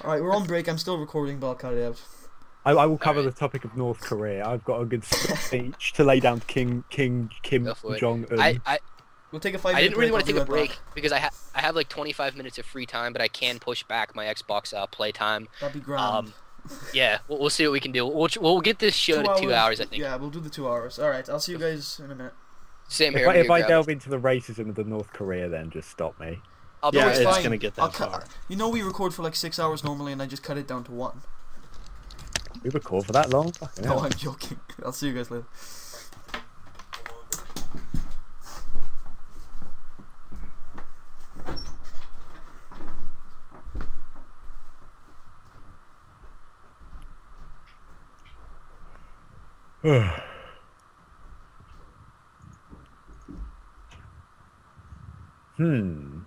Alright, we're on break. I'm still recording, but I'll cut it out. I will cover Alright. the topic of North Korea. I've got a good speech to lay down to King Kim Go for it. Jong Un. We'll take a I 5-minute didn't really break. want to I'll take a be right break back. because I have like 25 minutes of free time, but I can push back my Xbox playtime. That'd be grand. Yeah, we'll see what we can do. We'll get this show to 2 hours, I think. Yeah, we'll do the 2 hours. Alright, I'll see you guys in a minute. Same here. If I delve into the racism of the North Korea, then just stop me. I'll be No, Yeah, it's it's fine. gonna get that I'll far. You know we record for like 6 hours normally, and I just cut it down to 1. We record for that long? Fucking No, hell. I'm joking. I'll see you guys later. Hmm.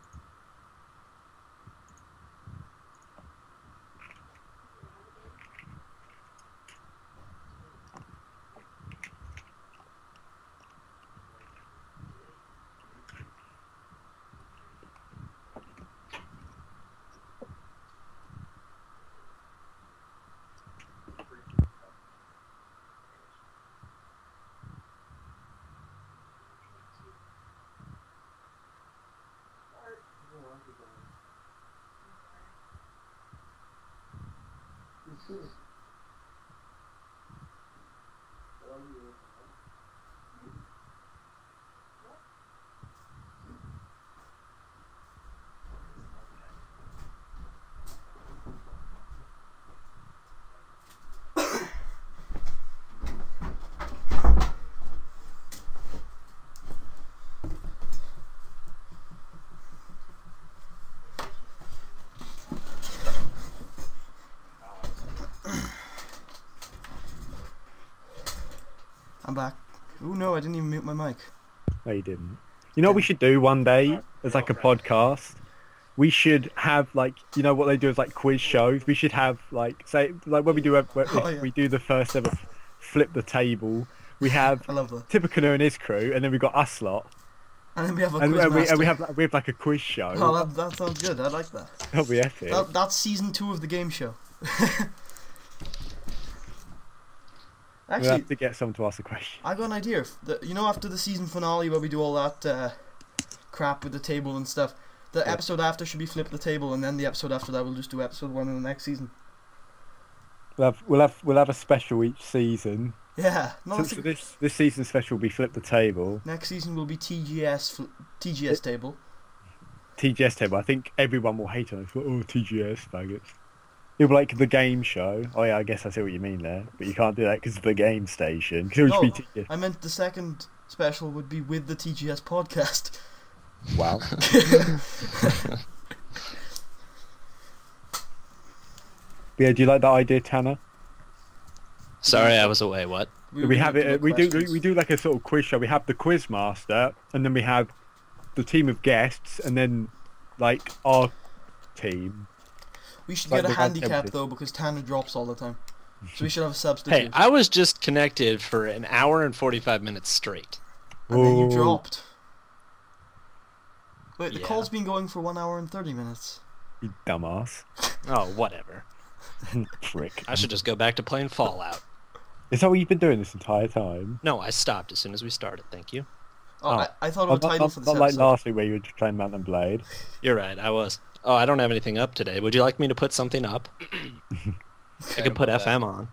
I'm back. Oh no, I didn't even mute my mic. No, you didn't. You know what we should do one day as like a podcast? We should have like, you know what they do is like quiz shows. We should have like, say, like when we do, if yeah. we do the first ever flip the table. We have I love that. Tippecanoe and his crew, and then we got us lot, And then we have a and, quiz master. we have like a quiz show. Oh, that sounds good. I like that. That'll be epic. That's season 2 of the game show. We'll Actually, have to get someone to ask a question. I got an idea. You know, after the season finale where we do all that crap with the table and stuff, the Yeah. episode after should be flip the table, and then the episode after that we'll just do episode 1 in the next season. We'll have a special each season. Yeah. No, So, that's a- this season's special will be flip the table, next season will be TGS table. TGS table. I think everyone will hate on us. Oh, TGS faggots. It'll be like the game show. Oh yeah, I guess I see what you mean there, but you can't do that because of the game station. 'Cause it would No, be TGS. I meant the second special would be with the TGS podcast. Wow. But yeah, do you like that idea, Tanner? Sorry, I was away. What? We have it. We do like a sort of quiz show. We have the quiz master, and then we have the team of guests, and then like our team. We should like get a the one handicap tempted. though, because Tanner drops all the time. So we should have a substitute. Hey, I was just connected for an hour and 45 minutes straight. And then you Ooh. dropped. Wait, the Yeah. call's been going for 1 hour and 30 minutes. You dumbass. Oh, whatever. Prick. I should just go back to playing Fallout. Is that what you've been doing this entire time? No, I stopped as soon as we started. Thank you. Oh, Oh. I thought of a title for this Not like episode. last week where you were just playing Mount and Blade. You're right. I was. Oh, I don't have anything up today. Would you like me to put something up? I could put FM on.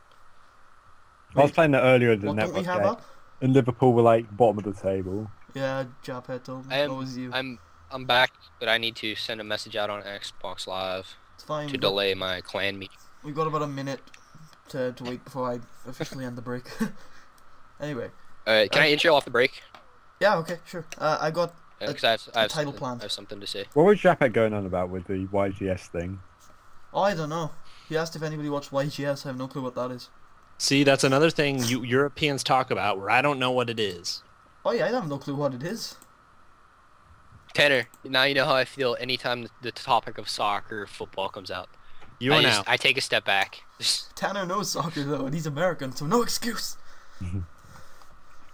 I was playing that earlier in the What don't we network have game, up? and Liverpool were like bottom of the table. Yeah, Jabhead told me. What was you? I'm back, but I need to send a message out on Xbox Live It's fine. to delay my clan meeting. We've got about a minute to wait before I officially end the break. Anyway. Can I intro off the break? Yeah, okay, sure. I got... Because I have title something, planned. I have something to say. What was Japet going on about with the YGS thing? Oh, I don't know. He asked if anybody watched YGS. I have no clue what that is. See, that's another thing you Europeans talk about where I don't know what it is. Oh yeah, I have no clue what it is. Tanner, now you know how I feel anytime the topic of soccer or football comes out. You and now. I take a step back. Tanner knows soccer though, and he's American, so no excuse.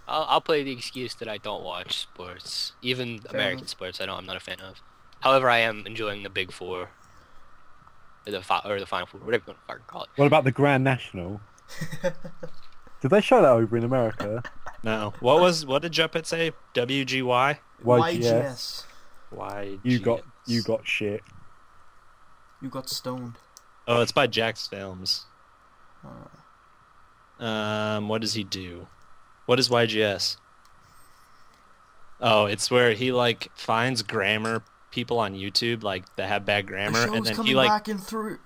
I'll play the excuse that I don't watch sports, even Fair American enough. sports. I know I'm not a fan of. However, I am enjoying the Big Four. or the Final Four, whatever you want to fucking call it. What about the Grand National? Did they show that over in America? No. What did Juppet say? WGY? YGS. Why? You got shit. You got stoned. Oh, it's by Jack's Films. Uh, What does he do? What is YGS? Oh, it's where he like finds grammar people on YouTube like that have bad grammar, the show's and then coming he like back in 3,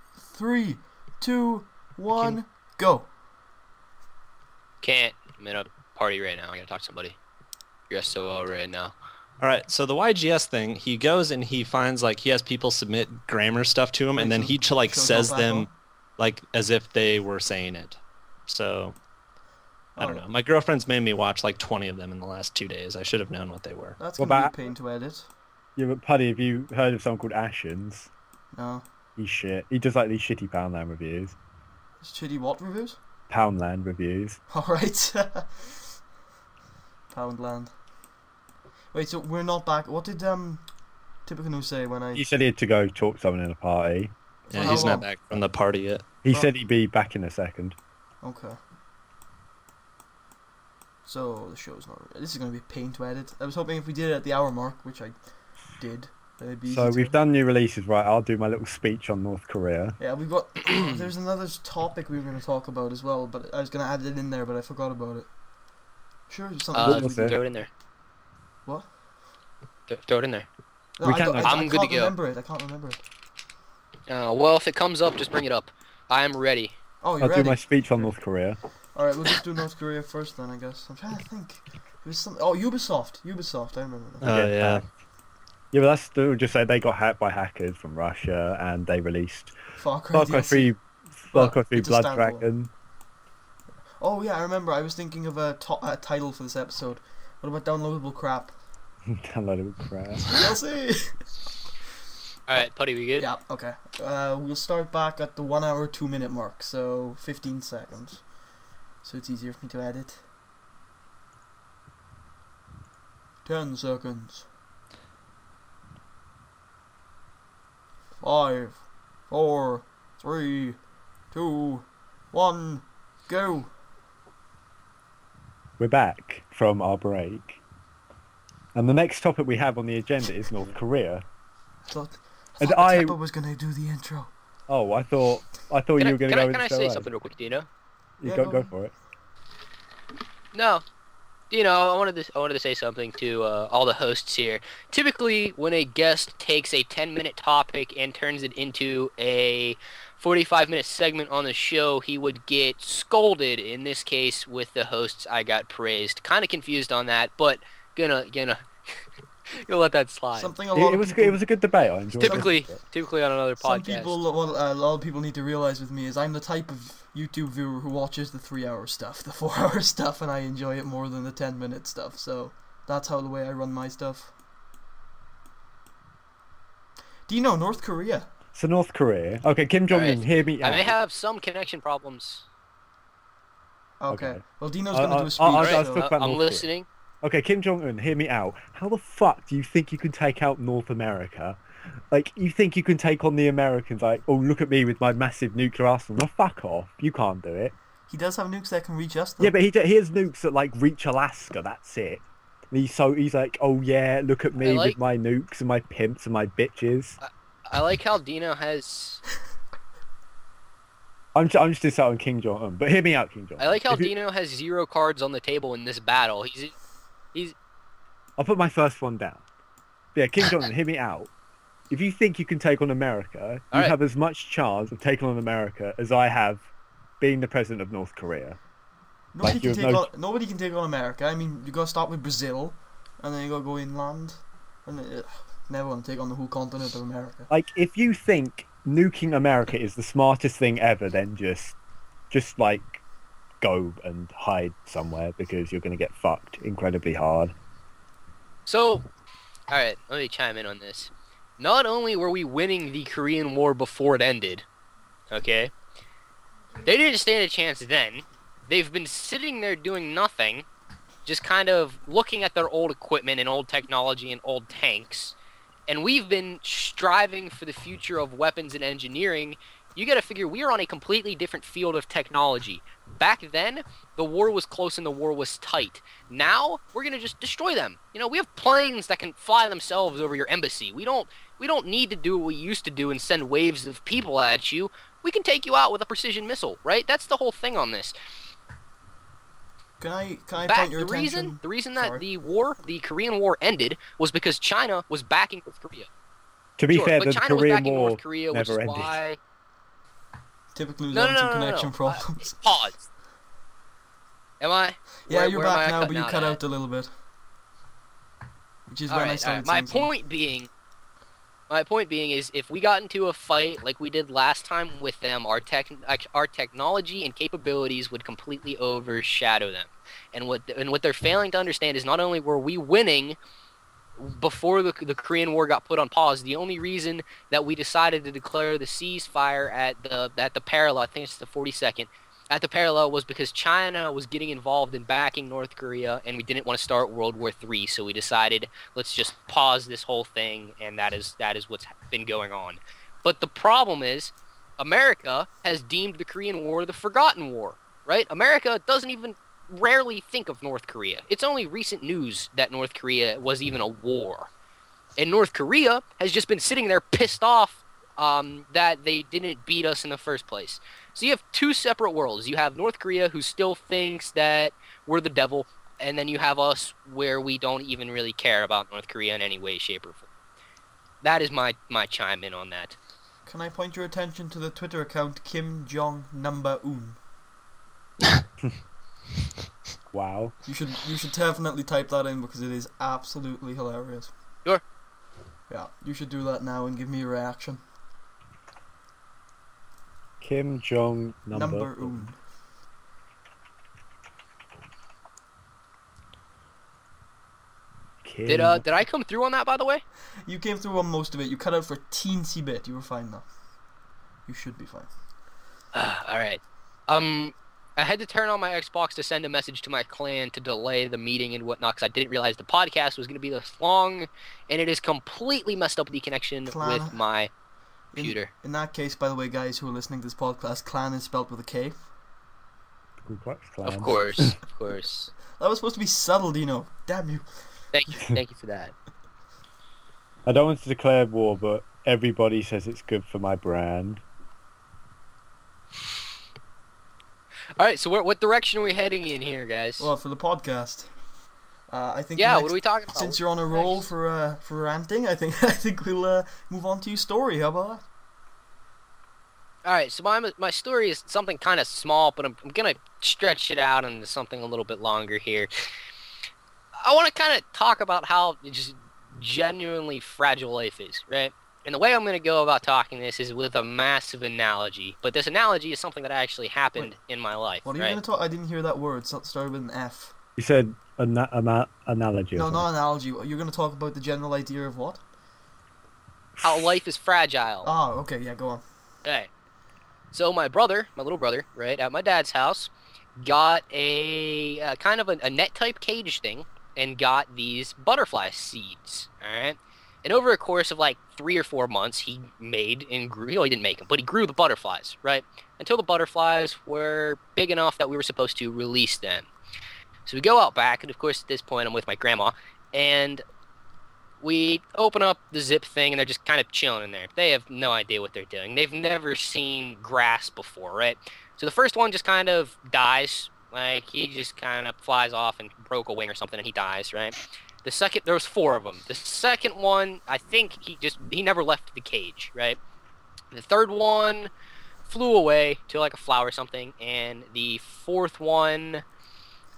2, 1, go. Can't. I'm in a party right now. I gotta talk to somebody. You're SOL right now. All right, so the YGS thing, he goes and he finds like he has people submit grammar stuff to him, and then he like says them like as if they were saying it. So I don't know. My girlfriend's made me watch like 20 of them in the last 2 days. I should have known what they were. That's gonna be a pain to edit. Yeah, but Puddy, have you heard of someone called Ashens? No. He's shit. He does like these shitty Poundland reviews. Shitty what reviews? Poundland reviews. Alright. Poundland. Wait, so we're not back. What did Typical say when I... He said he had to go talk to someone in a party. Yeah, he's not back from the party yet. He said he'd be back in a second. Okay. So the show's not... This is going to be a pain to edit. I was hoping if we did it at the hour mark, which I did, it'd be easy So to... we've done new releases, right? I'll do my little speech on North Korea. Yeah, we've got... There's another topic we were going to talk about as well, but I was going to add it in there, but I forgot about it. Sure, something... Throw it in there. What? Throw it in there. No, We I can't- don't- I'm I good to can't go. remember it. I can't remember it. Well, if it comes up, just bring it up. I am ready. Oh, you're I'll ready? do my speech on North Korea. Alright, we'll just do North Korea first then, I guess. I'm trying to think. It was some... Oh, Ubisoft. I remember that. Oh yeah. Yeah, but that's still just say they got hacked by hackers from Russia and they released Far Cry Far Cry DLC. 3, Well, Far Cry 3 it's a Blood standalone. Dragon. Oh yeah, I remember. I was thinking of a title for this episode. What about downloadable crap? Downloadable crap. DLC. Alright, Putty, we good? Yeah. Okay. We'll start back at the 1 hour 2 minute mark. So 15 seconds. So it's easier for me to edit. 10 seconds. 5, 4, 3, 2, 1, go. We're back from our break. And the next topic we have on the agenda is North Korea. I thought I- Teppa was gonna do the intro. Oh, I thought you were going to go Can I with say something real quick, Deano? You Yeah, go go for it. No. I wanted to say something to all the hosts here. Typically, when a guest takes a 10-minute topic and turns it into a 45-minute segment on the show, he would get scolded. In this case, with the hosts, I got praised. Kind of confused on that, but gonna you'll let that slide. Something a lot It of was people, it was a good debate. I enjoyed Typically it. on another some podcast. people, what a lot of people need to realize with me is I'm the type of YouTube viewer who watches the 3-hour stuff, the 4-hour stuff, and I enjoy it more than the 10-minute stuff. So that's how the way I run my stuff. Do you know North Korea? So North Korea. Okay, Kim Jong Un, Alright. hear me I out. may have some connection problems. Okay. Okay. Well, Dino's gonna do a speech. I'll so- talk about I'm North Korea. listening. Okay, Kim Jong Un, hear me out. How the fuck do you think you can take out North America? Like, you think you can take on the Americans? Like, oh, look at me with my massive nuclear arsenal. No, fuck off. You can't do it. He does have nukes that can reach us, though. Yeah, but he has nukes that like reach Alaska. That's it. And he's like, oh yeah, look at me with my nukes and my pimps and my bitches. I like how Dino has. I'm just insulting Kim Jong Un, but hear me out, Kim Jong Un. I like how Dino has 0 cards on the table in this battle. He's. I'll put my first one down. Yeah, Kim Jong Un, hear me out. If you think you can take on America, you Alright. have as much chance of taking on America as I have being the president of North Korea. Nobody you can have take on. Nobody can take on America. I mean, you gotta start with Brazil, and then you gotta go inland, and never want to take on the whole continent of America. Like, if you think nuking America is the smartest thing ever, then just like go and hide somewhere because you're gonna get fucked incredibly hard. So, alright, let me chime in on this. Not only were we winning the Korean War before it ended, okay? They didn't stand a chance then. They've been sitting there doing nothing, just kind of looking at their old equipment and old technology and old tanks, and we've been striving for the future of weapons and engineering. You got to figure we are on a completely different field of technology. Back then, the war was close and the war was tight. Now, we're going to just destroy them. You know, we have planes that can fly themselves over your embassy. We don't need to do what we used to do and send waves of people at you. We can take you out with a precision missile, right? That's the whole thing on this. Can I point your attention? The reason that the Korean War ended was because China was backing North Korea. To be fair, the China Korean was War North Korea, never which is ended. why... Typically, No, some connection problems. Pause. Am I? Yeah, you're where am back I now, but you cut at? out a little bit. Which is when I started My saying something. point being is if we got into a fight like we did last time with them, our technology and capabilities would completely overshadow them. And what they're failing to understand is not only were we winning before the Korean War got put on pause, the only reason that we decided to declare the ceasefire at the parallel, I think it's the 42nd, at the parallel was because China was getting involved in backing North Korea, and we didn't want to start World War III, so we decided let's just pause this whole thing, and that is what's been going on. But the problem is, America has deemed the Korean War the forgotten war, right? America doesn't even rarely think of North Korea. It's only recent news that North Korea was even a war. And North Korea has just been sitting there pissed off that they didn't beat us in the first place. So you have two separate worlds. You have North Korea, who still thinks that we're the devil, and then you have us, where we don't even really care about North Korea in any way, shape, or form. That is my chime in on that. Can I point your attention to the Twitter account Kim Jong Number Un? Wow. You should definitely type that in because it is absolutely hilarious. Sure. Yeah, you should do that now and give me a reaction. Kim Jong Number Un. Did I come through on that, by the way? You came through on most of it. You cut out for a teensy bit. You were fine though. You should be fine. All right. I had to turn on my Xbox to send a message to my clan to delay the meeting and whatnot because I didn't realize the podcast was going to be this long, and it has completely messed up the connection with my computer. In that case, by the way, guys who are listening to this podcast, clan is spelled with a K. Of course, of course. That was supposed to be subtle, Deano. Damn you. Thank you for that. I don't want to declare war, but everybody says it's good for my brand. All right, so what direction are we heading in here, guys? Well, for the podcast, I think. Yeah, what are we talking about? Since you're on a roll for ranting, I think we'll move on to your story. How about that? All right, so my story is something kind of small, but I'm gonna stretch it out into something a little bit longer here. I want to kind of talk about how just genuinely fragile life is, right? And the way I'm going to go about talking this is with a massive analogy. But this analogy is something that actually happened in my life. What are you going to talk? I didn't hear that word. So it started with an F. You said analogy. No, not analogy. You're going to talk about the general idea of what? How life is fragile. Oh, okay. Yeah, go on. Okay. So my little brother, right, at my dad's house, got a kind of a net-type cage thing and got these butterfly seeds, all right? And over a course of like 3 or 4 months, he made and grew. He didn't make them, but he grew the butterflies, right? Until the butterflies were big enough that we were supposed to release them. So we go out back, and of course at this point I'm with my grandma, and we open up the zip thing, and they're just kind of chilling in there. They have no idea what they're doing. They've never seen grass before, right? So the first one just kind of dies. Like, he just kind of flies off and broke a wing or something, and he dies, right? The second, there was 4 of them. The second one, I think he never left the cage, right? The third one flew away to like a flower or something, and the fourth one,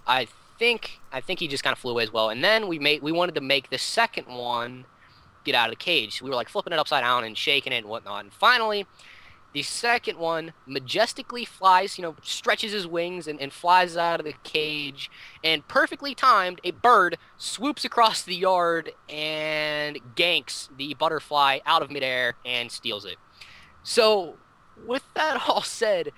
I think he just kind of flew away as well. And then we wanted to make the second one get out of the cage. We were like flipping it upside down and shaking it and whatnot. And finally, the second one majestically flies, stretches his wings and flies out of the cage. And perfectly timed, a bird swoops across the yard and ganks the butterfly out of midair and steals it. So, with that all said,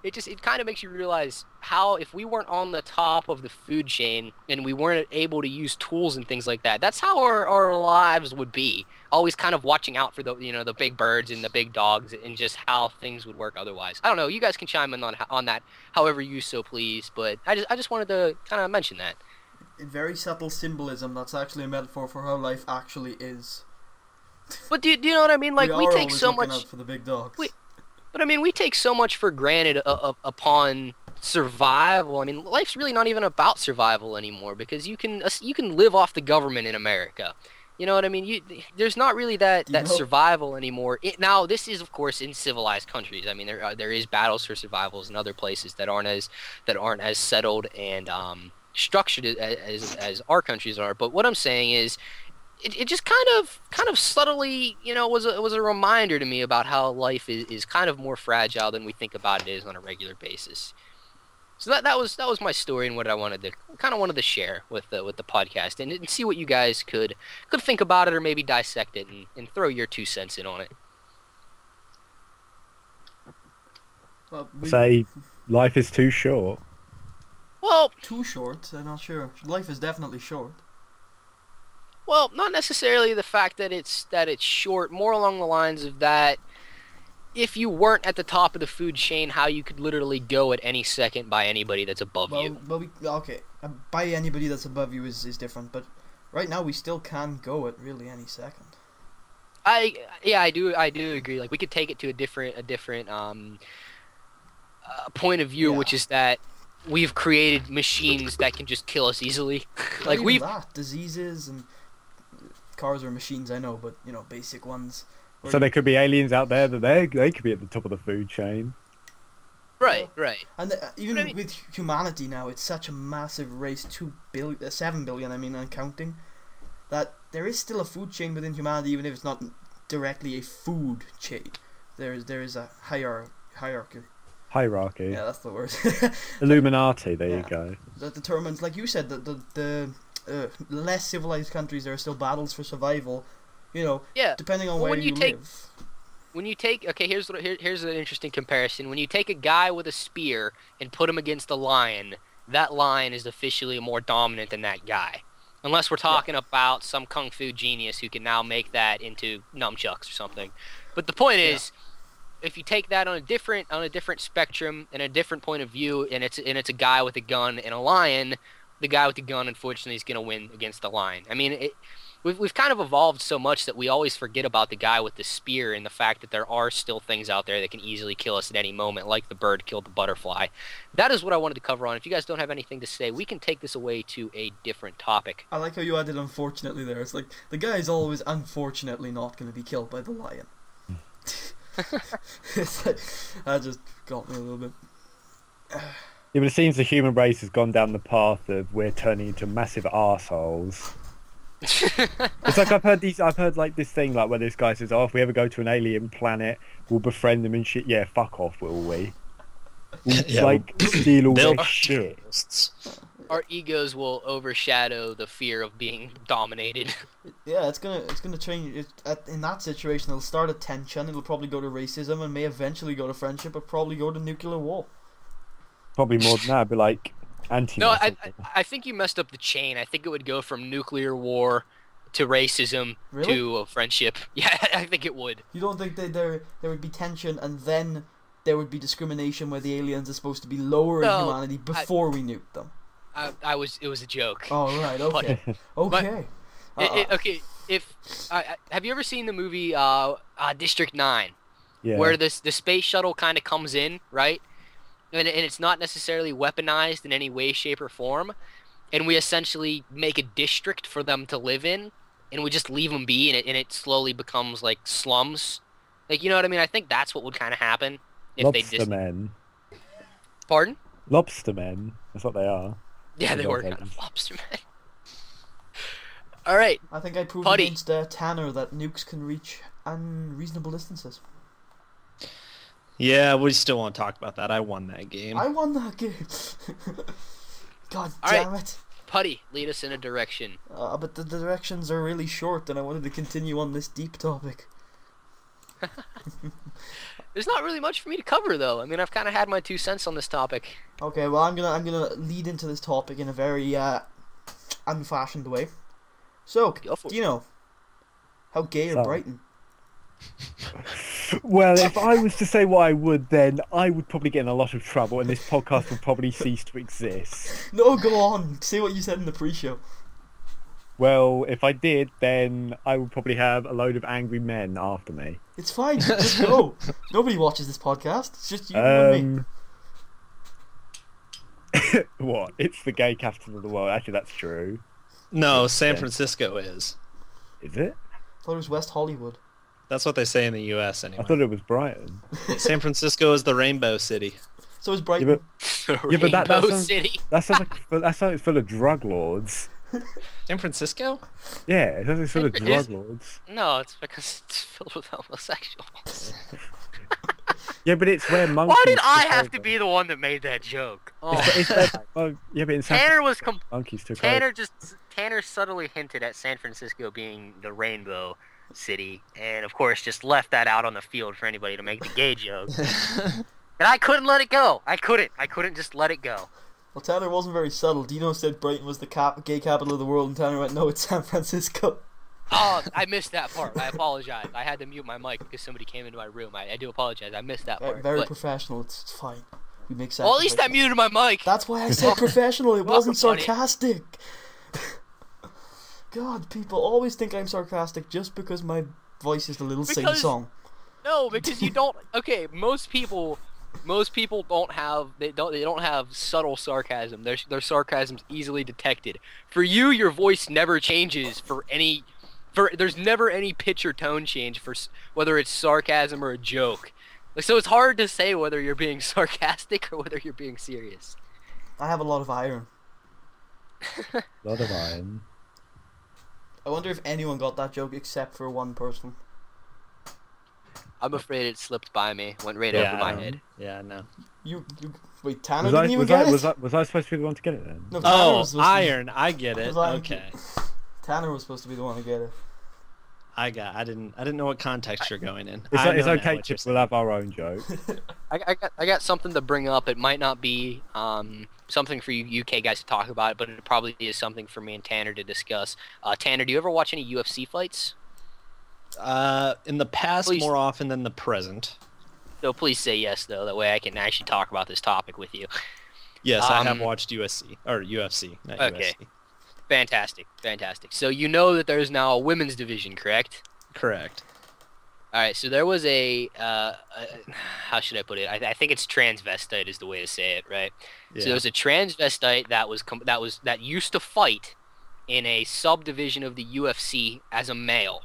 it kind of makes you realize how if we weren't on the top of the food chain and we weren't able to use tools and things like that, that's how our lives would be. Always kind of watching out for the big birds and the big dogs and just how things would work otherwise. I don't know. You guys can chime in on that however you so please, but I just wanted to kind of mention that. In very subtle symbolism, that's actually a metaphor for how life actually is. But do you know what I mean? Like we take so much out for the big dogs. But I mean, we take so much for granted upon survival. I mean, life's really not even about survival anymore because you can live off the government in America. You know what I mean? There's not really that survival anymore. Now, this is of course in civilized countries. I mean, there is battles for survivals in other places that aren't as settled and structured as our countries are. But what I'm saying is, it just kind of subtly, was a reminder to me about how life is kind of more fragile than we think about it is on a regular basis. So that was my story and what I wanted to share with the podcast and see what you guys could think about it or maybe dissect it and throw your 2 cents in on it. Well, say life is too short. Well, too short? I'm not sure. Life is definitely short. Well, not necessarily the fact that it's short, more along the lines of that if you weren't at the top of the food chain, how you could literally go at any second by anybody that's above you. Well, okay, by anybody that's above you is different, but right now we still can go at really any second. I do agree. Like we could take it to a different point of view, which is that we've created machines that can just kill us easily. Like diseases and cars are machines, I know, but basic ones. So there could be aliens out there that they could be at the top of the food chain. Right. And even with humanity now, it's such a massive race, 7 billion, and counting, that there is still a food chain within humanity, even if it's not directly a food chain. There is a hierarchy. Hierarchy. Yeah, that's the word. Illuminati. There you go. That determines, like you said, the less civilized countries, there are still battles for survival. Depending on where you live. When you take here's an interesting comparison. When you take a guy with a spear and put him against a lion, that lion is officially more dominant than that guy. Unless we're talking about some kung fu genius who can now make that into nunchucks or something. But the point is, if you take that on a different spectrum and a different point of view, and it's a guy with a gun and a lion, the guy with the gun unfortunately is going to win against the lion. I mean, we've kind of evolved so much that we always forget about the guy with the spear and the fact that there are still things out there that can easily kill us at any moment, like the bird killed the butterfly. That is what I wanted to cover on. If you guys don't have anything to say, we can take this away to a different topic. I like how you added unfortunately there. It's like the guy's always unfortunately not going to be killed by the lion. It's like, that just got me a little bit. Yeah, but it seems the human race has gone down the path of we're turning into massive arseholes. It's like I've heard like this thing like where this guy says, "Oh, if we ever go to an alien planet, we'll befriend them and shit." Yeah, fuck off, will we? We'll steal all their shit. Our egos will overshadow the fear of being dominated. Yeah, it's gonna change. In that situation, it'll start a tension. It'll probably go to racism and may eventually go to friendship, but probably go to nuclear war. Probably more than that, but like anti. No, I think you messed up the chain. I think it would go from nuclear war to racism to friendship. Yeah, I think it would. You don't think that there would be tension and then there would be discrimination where the aliens are supposed to be lower in humanity before we nuke them? It was a joke. Oh right, okay, okay. Okay. Have you ever seen the movie District 9? Yeah. Where the space shuttle kind of comes in, right? And it's not necessarily weaponized in any way, shape, or form. And we essentially make a district for them to live in, and we just leave them be, and it slowly becomes like slums. Like, you know what I mean? I think that's what would kind of happen if Lobster men. Pardon? Lobster men. That's what they are. Yeah, they were kind of lobster men. All right. I think I proved against Tanner that nukes can reach unreasonable distances. Yeah, we still want to talk about that. I won that game. I won that game. God damn it. Putty, lead us in a direction. But the directions are really short, and I wanted to continue on this deep topic. There's not really much for me to cover, though. I mean, I've kind of had my 2 cents on this topic. Okay, well, I'm gonna lead into this topic in a very unfashioned way. So, Go for it. Deano, how gay are So- Brighton? Well, if I was to say what I would, then I would probably get in a lot of trouble, and this podcast would probably cease to exist. No, go on. Say what you said in the pre-show. Well, if I did, then I would probably have a load of angry men after me. It's fine. Just go. Nobody watches this podcast. It's just you and me. What? It's the gay capital of the world. Actually, that's true. No, San Yeah. Francisco is. Is it? I thought it was West Hollywood. That's what they say in the U.S. anyway. I thought it was Brighton. San Francisco is the Rainbow City. So is Yeah, Brighton. but Yeah, but that Rainbow sounds- City. that sounds like it's full of drug lords. San Francisco? Yeah, it sounds like it's full of It drug is- lords. No, it's because it's filled with homosexuals. Yeah, but it's where monkeys. Why did I took have to over. be the one that made that joke? Oh. It's where, well, yeah, but in San Tanner was Francisco, monkeys took Tanner subtly hinted at San Francisco being the Rainbow City, and of course just left that out on the field for anybody to make the gay joke. And I couldn't let it go. I couldn't just let it go. Well, Tanner wasn't very subtle. Deano said Brighton was the gay capital of the world, and Tanner went, no, it's San Francisco. Oh, I missed that part. I apologize. I had to mute my mic because somebody came into my room. I do apologize. I missed that part. Very but- professional. It's fine. We make sense. well, at least I muted my mic. That's why I said professional. It wasn't Welcome, buddy. sarcastic. God, people always think I'm sarcastic just because my voice is a little Because- sing-song. No, because you don't. Okay, most people don't have they don't have subtle sarcasm. Their sarcasm's easily detected. For you, your voice never changes there's never any pitch or tone change for whether it's sarcasm or a joke. Like, so it's hard to say whether you're being sarcastic or whether you're being serious. I have a lot of iron. lot of iron. I wonder if anyone got that joke except for one person. I'm afraid it slipped by me, went right over my head. Yeah, no. You wait, Tanner didn't even get it? Was I supposed to be the one to get it then? No, Tanner Oh, was supposed iron. I get it. Was I- Okay. Tanner was supposed to be the one to get it. I didn't know what context you're going in. It's, I it's know now okay, what you're Chip. We'll have our own joke. I got something to bring up. It might not be something for you UK guys to talk about, but it probably is something for me and Tanner to discuss. Tanner, do you ever watch any UFC fights? In the past, Please. more often than the present. So please say yes, though. That way I can actually talk about this topic with you. Yes, I have Um, watched UFC, not Okay. USC. Fantastic. So you know that there's now a women's division, correct? Correct. All right. So there was how should I put it? I think it's transvestite is the way to say it, right? Yeah. So there was a transvestite that used to fight in a subdivision of the UFC as a male,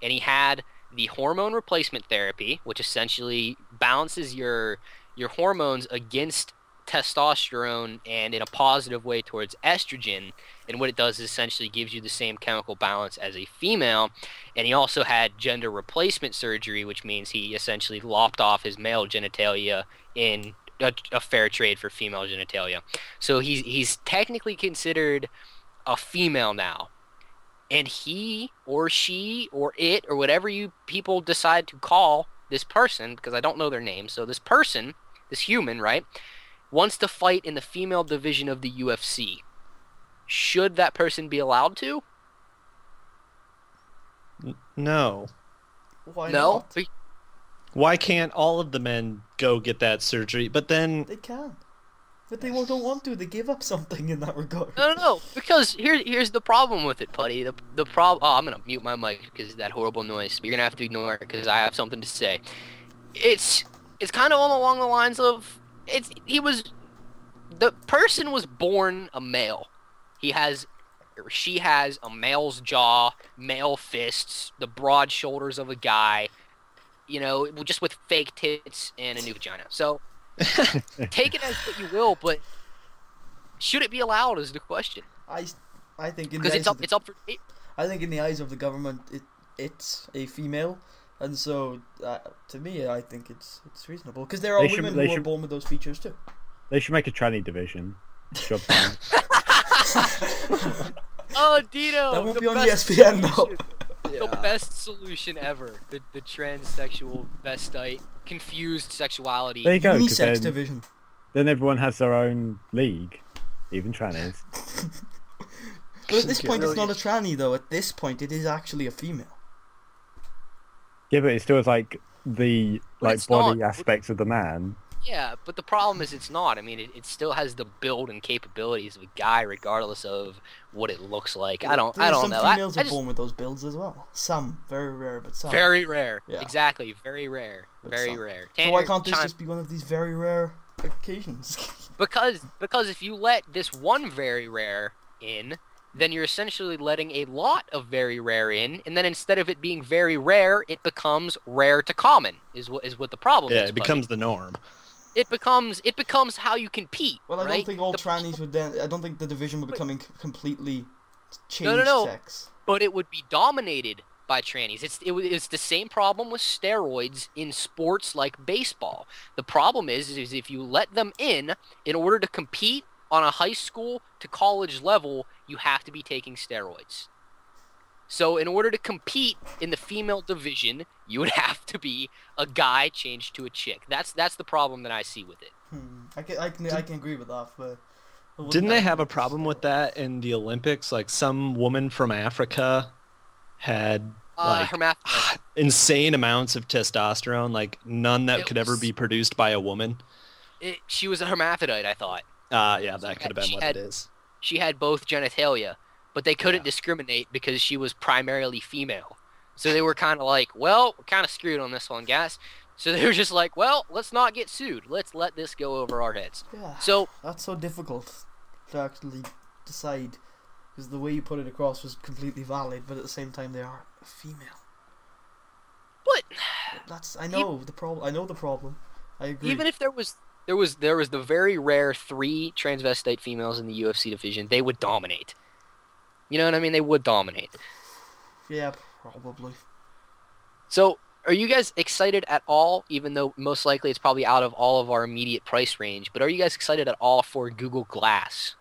and he had the hormone replacement therapy, which essentially balances your hormones against testosterone and in a positive way towards estrogen. And what it does is essentially gives you the same chemical balance as a female. And he also had gender replacement surgery, which means he essentially lopped off his male genitalia in a fair trade for female genitalia. So he's technically considered a female now. And he or she or it or whatever you people decide to call this person, because I don't know their name, so this person, this human, right, wants to fight in the female division of the UFC. Should that person be allowed to? No. Why No? not? Why can't all of the men go get that surgery? But then, They can. But they don't want to. They give up something in that regard. No. Because here's the problem with it, buddy. The problem. Oh, I'm gonna mute my mic because of that horrible noise. You're gonna have to ignore it because I have something to say. It's kind of along the lines of the person was born a male. She has a male's jaw, male fists, the broad shoulders of a guy, just with fake tits and a new vagina. So take it as what you will, but should it be allowed is the question. I think in the Because eyes of the, it's up for. I think in the eyes of the government, it's a female, and so to me, I think it's reasonable because there are women who are born with those features too. They should make a tranny division. Job done. Oh, Deano! That won't the be on best ESPN though. solution. The best solution ever. The transsexual vestite. confused sexuality. There you go. 'Cause Unisex division. then everyone has their own league, even trannies. But at this point, it's not a tranny, though. At this point, it is actually a female. Yeah, but it still has like the But body not. aspects of the man. Yeah, but the problem is it's not. I mean, it still has the build and capabilities of a guy, regardless of what it looks like. I don't know. Some females are born with those builds as well. Some, very rare, but some. Very rare. Yeah. Exactly, very rare. But Very some. rare. So why can't this just be one of these very rare occasions? Because if you let this one very rare in, then you're essentially letting a lot of very rare in, and then instead of it being very rare, it becomes rare to common. Is what the problem is. Yeah, it becomes the norm. It becomes how you compete. Well, I right? don't think all trannies would then. I don't think the division would become completely changed No. sex. But it would be dominated by trannies. It's the same problem with steroids in sports like baseball. The problem is if you let them in order to compete on a high school to college level, you have to be taking steroids. So in order to compete in the female division, you would have to be a guy changed to a chick. That's the problem that I see with it. I can agree with that, but Didn't they have a problem with that in the Olympics? Like some woman from Africa had Hermaphrodite. insane amounts of testosterone, like none that could ever be produced by a woman. She was a hermaphrodite, I thought. Yeah, that could have been what it is. She had both genitalia, but they couldn't discriminate because she was primarily female. So they were kind of like, well, we're kind of screwed on this one, guys. So they were just like, well, let's not get sued. Let's let this go over our heads. Yeah, so that's so difficult to actually decide, because the way you put it across was completely valid, but at the same time they are female. But I know the problem. I agree. even if there was the very rare 3 transvestite females in the UFC division, they would dominate. You know what I mean? They would dominate. Yeah, probably. So, are you guys excited at all, even though most likely it's probably out of all of our immediate price range, but are you guys excited at all for Google Glass?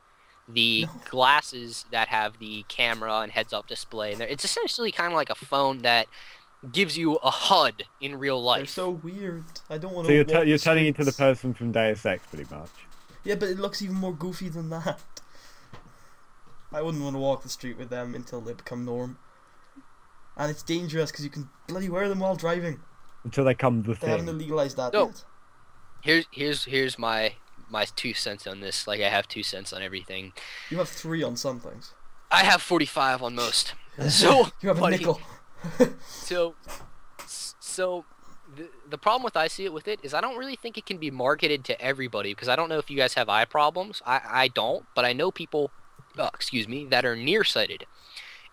The glasses that have the camera and heads-up display. And it's essentially kind of like a phone that gives you a HUD in real life. They're so weird. I don't want So to. you're turning into the person from Deus Ex, pretty much. Yeah, but it looks even more goofy than that. I wouldn't want to walk the street with them until they become norm. And it's dangerous because you can bloody wear them while driving. Until they come the They haven't thing. legalized that No. yet. Here's my 2 cents on this. Like, I have 2 cents on everything. You have 3 on some things. I have 45 on most. So You have a buddy, nickel. So the problem with I see it with it is I don't really think it can be marketed to everybody, because I don't know if you guys have eye problems. I don't, but I know people, that are nearsighted.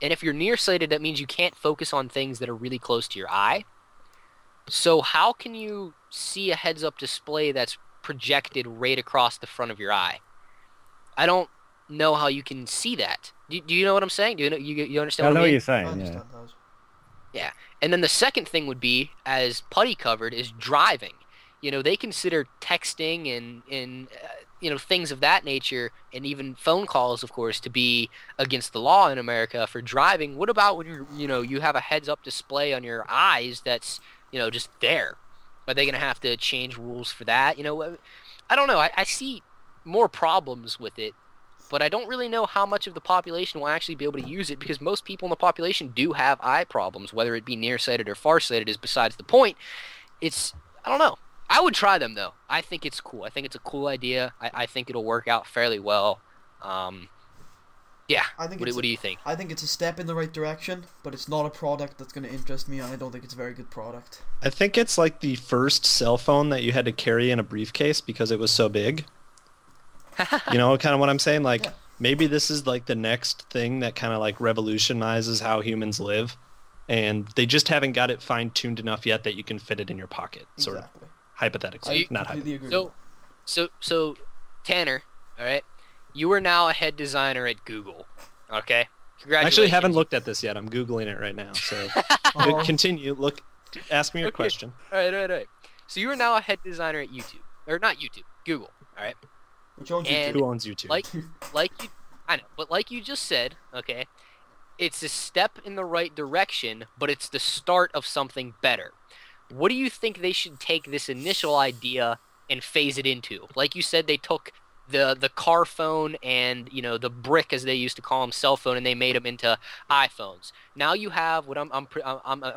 And if you're nearsighted, that means you can't focus on things that are really close to your eye. So how can you see a heads-up display that's projected right across the front of your eye? I don't know how you can see that. Do you know what I'm saying? Do you understand I what know I what mean? you're I saying, yeah. understand those. Yeah. And then the second thing would be, as Putty covered, is driving. You know, they consider texting and things of that nature, and even phone calls, of course, to be against the law in America for driving. What about when you have a heads-up display on your eyes that's, just there? Are they going to have to change rules for that? I don't know. I see more problems with it, but I don't really know how much of the population will actually be able to use it, because most people in the population do have eye problems. Whether it be nearsighted or farsighted is besides the point. I don't know. I would try them, though. I think it's cool. I think it's a cool idea. I think it'll work out fairly well. Yeah. What do you think? I think it's a step in the right direction, but it's not a product that's going to interest me, and I don't think it's a very good product. I think it's like the first cell phone that you had to carry in a briefcase because it was so big. You know, kind of what I'm saying? Like, Yeah. maybe this is like the next thing that kind of like revolutionizes how humans live. And they just haven't got it fine-tuned enough yet that you can fit it in your pocket, sort of. Exactly. Hypothetically, not completely hypothetically. agree. So Tanner, all right, you are now a head designer at Google. Okay, I congratulations. actually haven't looked at this yet. I'm Googling it right now. So Oh. continue. Ask me your question. All right. So you are now a head designer at YouTube, or not YouTube, Google. All right. Which owns And- Who owns YouTube? Like you just said, okay, it's a step in the right direction, but it's the start of something better. what do you think they should take this initial idea and phase it into? Like you said, they took the car phone and the brick, as they used to call them, cell phone, and they made them into iPhones. Now you have what I'm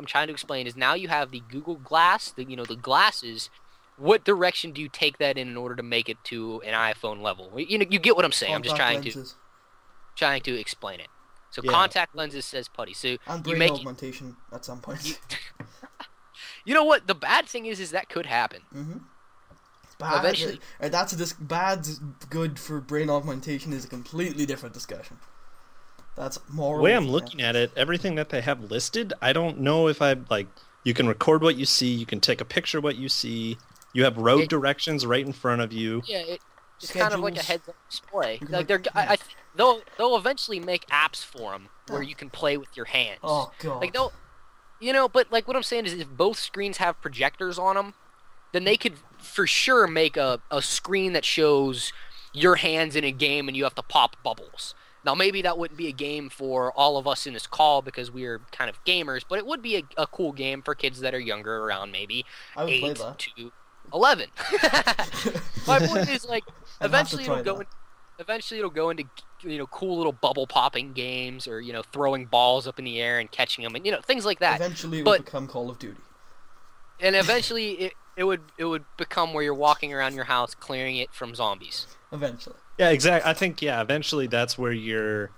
trying to explain is now you have the Google Glass, the glasses. What direction do you take that in order to make it to an iPhone level? You get what I'm saying. I'm just trying to explain it. So contact lenses, says Putty. So and brain augmentation at some point. You know what? The bad thing is that could happen. Mm-hmm. Bad. Eventually, bad. Good for brain augmentation is a completely different discussion. That's more. The way I'm looking at it, everything that they have listed, I don't know if you can record what you see, you can take a picture of what you see, you have road directions right in front of you. Yeah, it's kind of like a heads-up display. Like they'll eventually make apps for them where you can play with your hands. Oh god. Like but like what I'm saying is, if both screens have projectors on them, then they could for sure make a screen that shows your hands in a game and you have to pop bubbles. Now maybe that wouldn't be a game for all of us in this call because we're kind of gamers, but it would be a cool game for kids that are younger, around maybe 8 to 11. My point is, like, eventually it'll go into cool little bubble popping games, or throwing balls up in the air and catching them, and things like that. Eventually it will become Call of Duty. And eventually it would become where you're walking around your house clearing it from zombies. Eventually. Yeah, exactly. I think eventually that's where your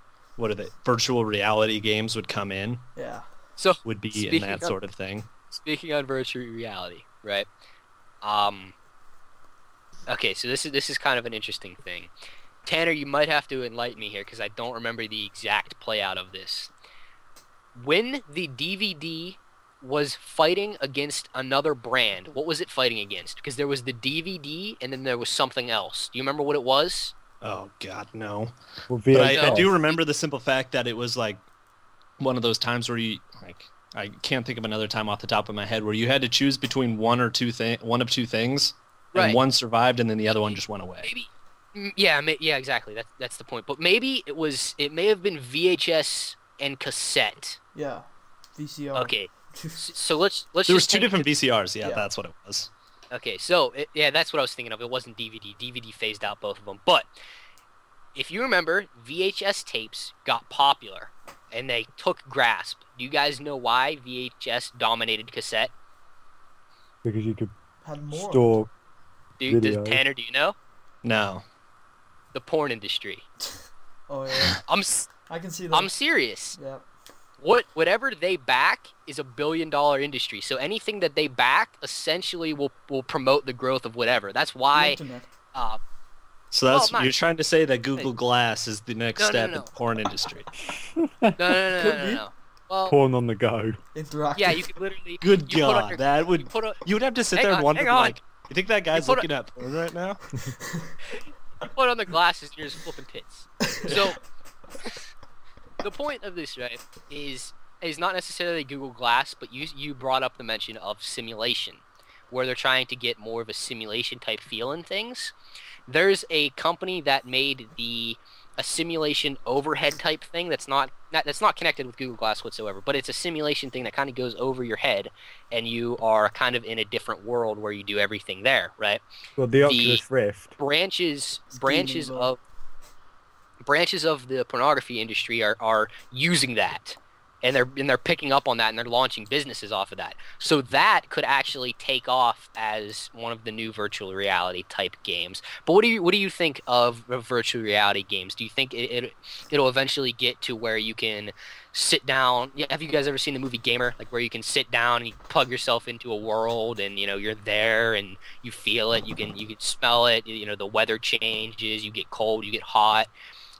virtual reality games would come in. Yeah. So would be in that sort of thing. Speaking on virtual reality, right? Okay, so this is kind of an interesting thing. Tanner, you might have to enlighten me here because I don't remember the exact play out of this. When the DVD was fighting against another brand, what was it fighting against? Because there was the DVD and then there was something else. Do you remember what it was? Oh God, no. Well, but I do remember the simple fact that it was like one of those times where you I can't think of another time off the top of my head where you had to choose between one of two things, right, and one survived and then the other one just went away. Maybe, yeah, exactly. That's the point. But maybe it may have been VHS and cassette. Yeah, VCR. Okay, so let's. There was two different VCRs. Yeah, that's what it was. Okay, so that's what I was thinking of. It wasn't DVD. DVD phased out both of them. But if you remember, VHS tapes got popular, and they took grasp. Do you guys know why VHS dominated cassette? Because you could more store videos. Tanner, do you know? No. The porn industry. Oh yeah. I can see that. I'm serious. Yeah. Whatever they back is $1 billion industry. So anything that they back essentially will promote the growth of whatever. That's why. So you're trying to say that Google Glass is the next step in the porn industry. No. Well, porn on the go. Interactive. Yeah, you could literally. Good God, that would. You would have to sit there and wonder, like, you think that guy's looking at porn right now? You put on the glasses and you're just flipping tits. So, the point of this, right, is not necessarily Google Glass, but you brought up the mention of simulation, where they're trying to get more of a simulation type feel in things. There's a company that made a simulation overhead type thing that's not connected with Google Glass whatsoever, but it's a simulation thing that kind of goes over your head, and you are kind of in a different world where you do everything there, right? Well, the Oculus Rift. Branches of the pornography industry are using that, and they're picking up on that, and they're launching businesses off of that. So that could actually take off as one of the new virtual reality type games. But what do you think of virtual reality games? Do you think it'll eventually get to where you can sit down? Yeah, have you guys ever seen the movie Gamer? Like where you can sit down and you plug yourself into a world, and you're there and you feel it, you can smell it. The weather changes, you get cold, you get hot.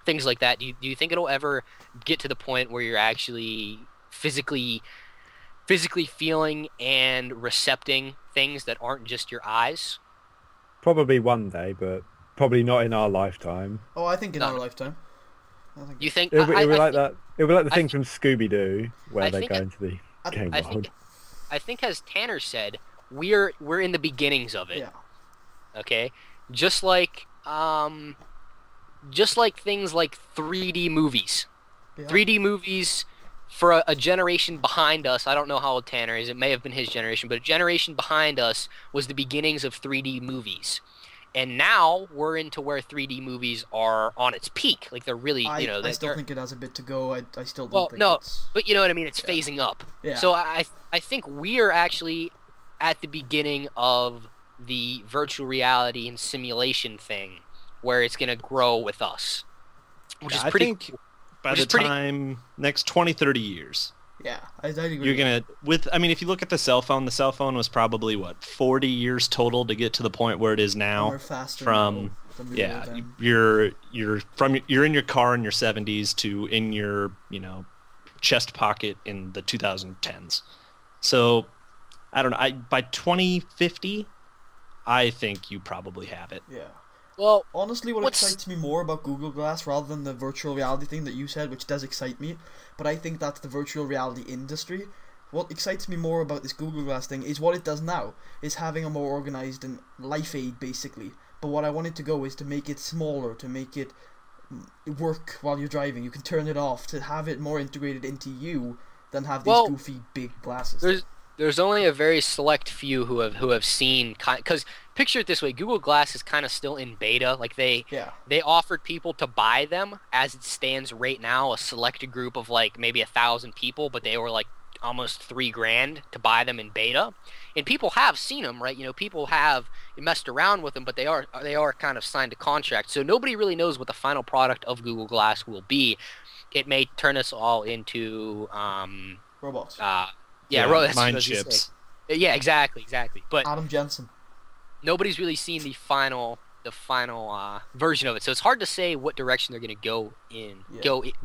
Things like that. Do you think it'll ever get to the point where you're actually physically feeling and recepting things that aren't just your eyes? Probably one day, but probably not in our lifetime. Oh, I think in our lifetime. You think it'll be like that? It'll be like the thing from Scooby Doo where they go into the game world. I think, as Tanner said, we're in the beginnings of it. Yeah. Okay, just like things like 3D movies. Yeah. 3D movies for a generation behind us, I don't know how old Tanner is, it may have been his generation, but a generation behind us was the beginnings of 3D movies. And now we're into where 3D movies are on its peak. Like, they're really, I still think it has a bit to go. I still don't think no, it's... but you know what I mean? It's phasing up. Yeah. So I think we are actually at the beginning of the virtual reality and simulation thing where it's going to grow with us. Which is pretty cool. By the time next 20, 30 years. Yeah, I agree. You're going to, if you look at the cell phone was probably, 40 years total to get to the point where it is now. Or faster from, you're in your car in your 70s to in your, chest pocket in the 2010s. So, I don't know, by 2050, I think you probably have it. Yeah. Well, honestly, what excites me more about Google Glass rather than the virtual reality thing that you said, which does excite me, but I think that's the virtual reality industry. What excites me more about this Google Glass thing is what it does now, is having a more organized and life aid, basically. But what I want it to go is to make it smaller, to make it work while you're driving. You can turn it off, to have it more integrated into you than have these goofy big glasses. There's only a very select few who have seen, because picture it this way: Google Glass is kind of still in beta. Like they offered people to buy them as it stands right now, a selected group of like maybe 1,000 people, but they were like almost $3,000 to buy them in beta. And people have seen them, right? People have messed around with them, but they are kind of signed a contract. So nobody really knows what the final product of Google Glass will be. It may turn us all into robots. Mind chips. Yeah, exactly. But Adam Jensen. Nobody's really seen the final version of it, so it's hard to say what direction they're going to go in,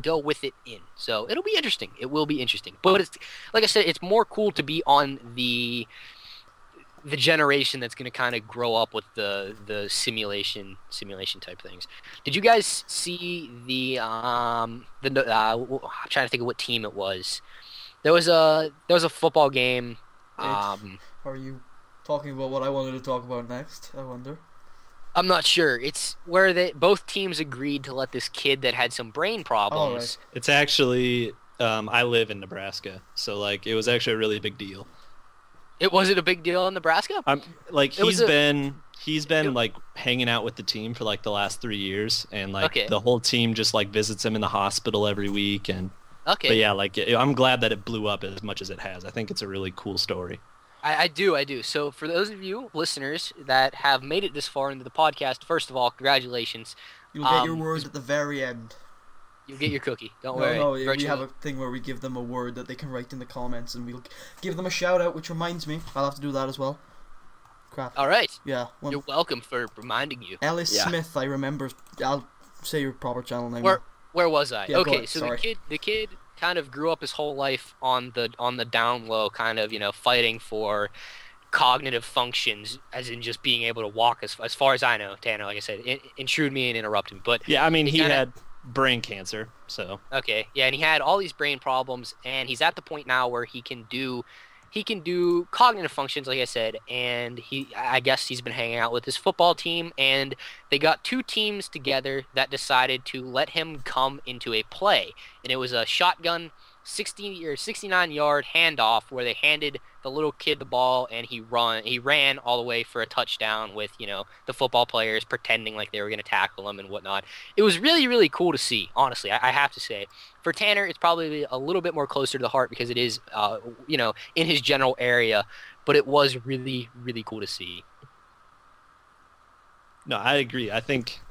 go with it in. So it'll be interesting. It will be interesting. But it's like I said, it's more cool to be on the generation that's going to kind of grow up with the simulation type things. Did you guys see I'm trying to think of what team it was. There was a football game. Are you talking about what I wanted to talk about next? I wonder. I'm not sure. It's where both teams agreed to let this kid that had some brain problems. Oh, right. It's actually I live in Nebraska, so like it was actually a really big deal. Was it a big deal in Nebraska? He's been like hanging out with the team for like the last 3 years, and like the whole team just like visits him in the hospital every week. And but yeah, like I'm glad that it blew up as much as it has. I think it's a really cool story. I do. So for those of you listeners that have made it this far into the podcast, first of all, congratulations. You'll get your word at the very end. You'll get your cookie. Don't worry. No, we have a thing where we give them a word that they can write in the comments, and we'll give them a shout out, which reminds me, I'll have to do that as well. Crap. All right. Yeah. You're welcome for reminding you. Ellis Smith, I remember. I'll say your proper channel name. Where was I? Yeah, okay, so the kid kind of grew up his whole life on the down low, kind of, fighting for cognitive functions, as in just being able to walk as far as I know. Tanner, like I said, intrude me and interrupt me. But yeah, I mean, he had brain cancer, so okay, yeah, and he had all these brain problems, and he's at the point now where he can do cognitive functions, like I said, and I guess he's been hanging out with his football team, and they got two teams together that decided to let him come into a play, and it was a shotgun 69-yard handoff where they handed the little kid the ball, and he ran all the way for a touchdown with the football players pretending like they were going to tackle him and whatnot. It was really, really cool to see, honestly. I have to say, for Tanner, it's probably a little bit more closer to the heart because it is in his general area, but it was really, really cool to see. No, I agree. I think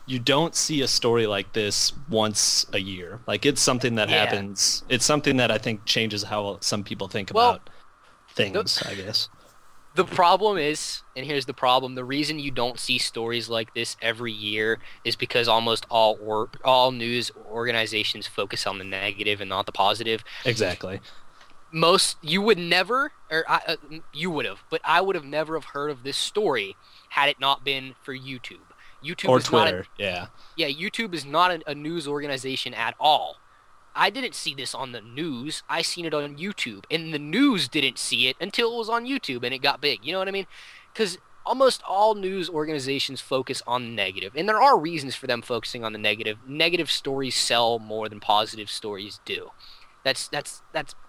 you don't see a story like this once a year. Like, it's something that happens. It's something that I think changes how some people think about things, I guess. The problem is, and here's the problem, the reason you don't see stories like this every year is because almost all news organizations focus on the negative and not the positive. Exactly. You would never, or you would have, but I would have never have heard of this story had it not been for YouTube. YouTube or is Twitter, Yeah, YouTube is not a news organization at all. I didn't see this on the news. I seen it on YouTube, and the news didn't see it until it was on YouTube, and it got big. You know what I mean? Because almost all news organizations focus on the negative, and there are reasons for them focusing on the negative. Negative stories sell more than positive stories do. That's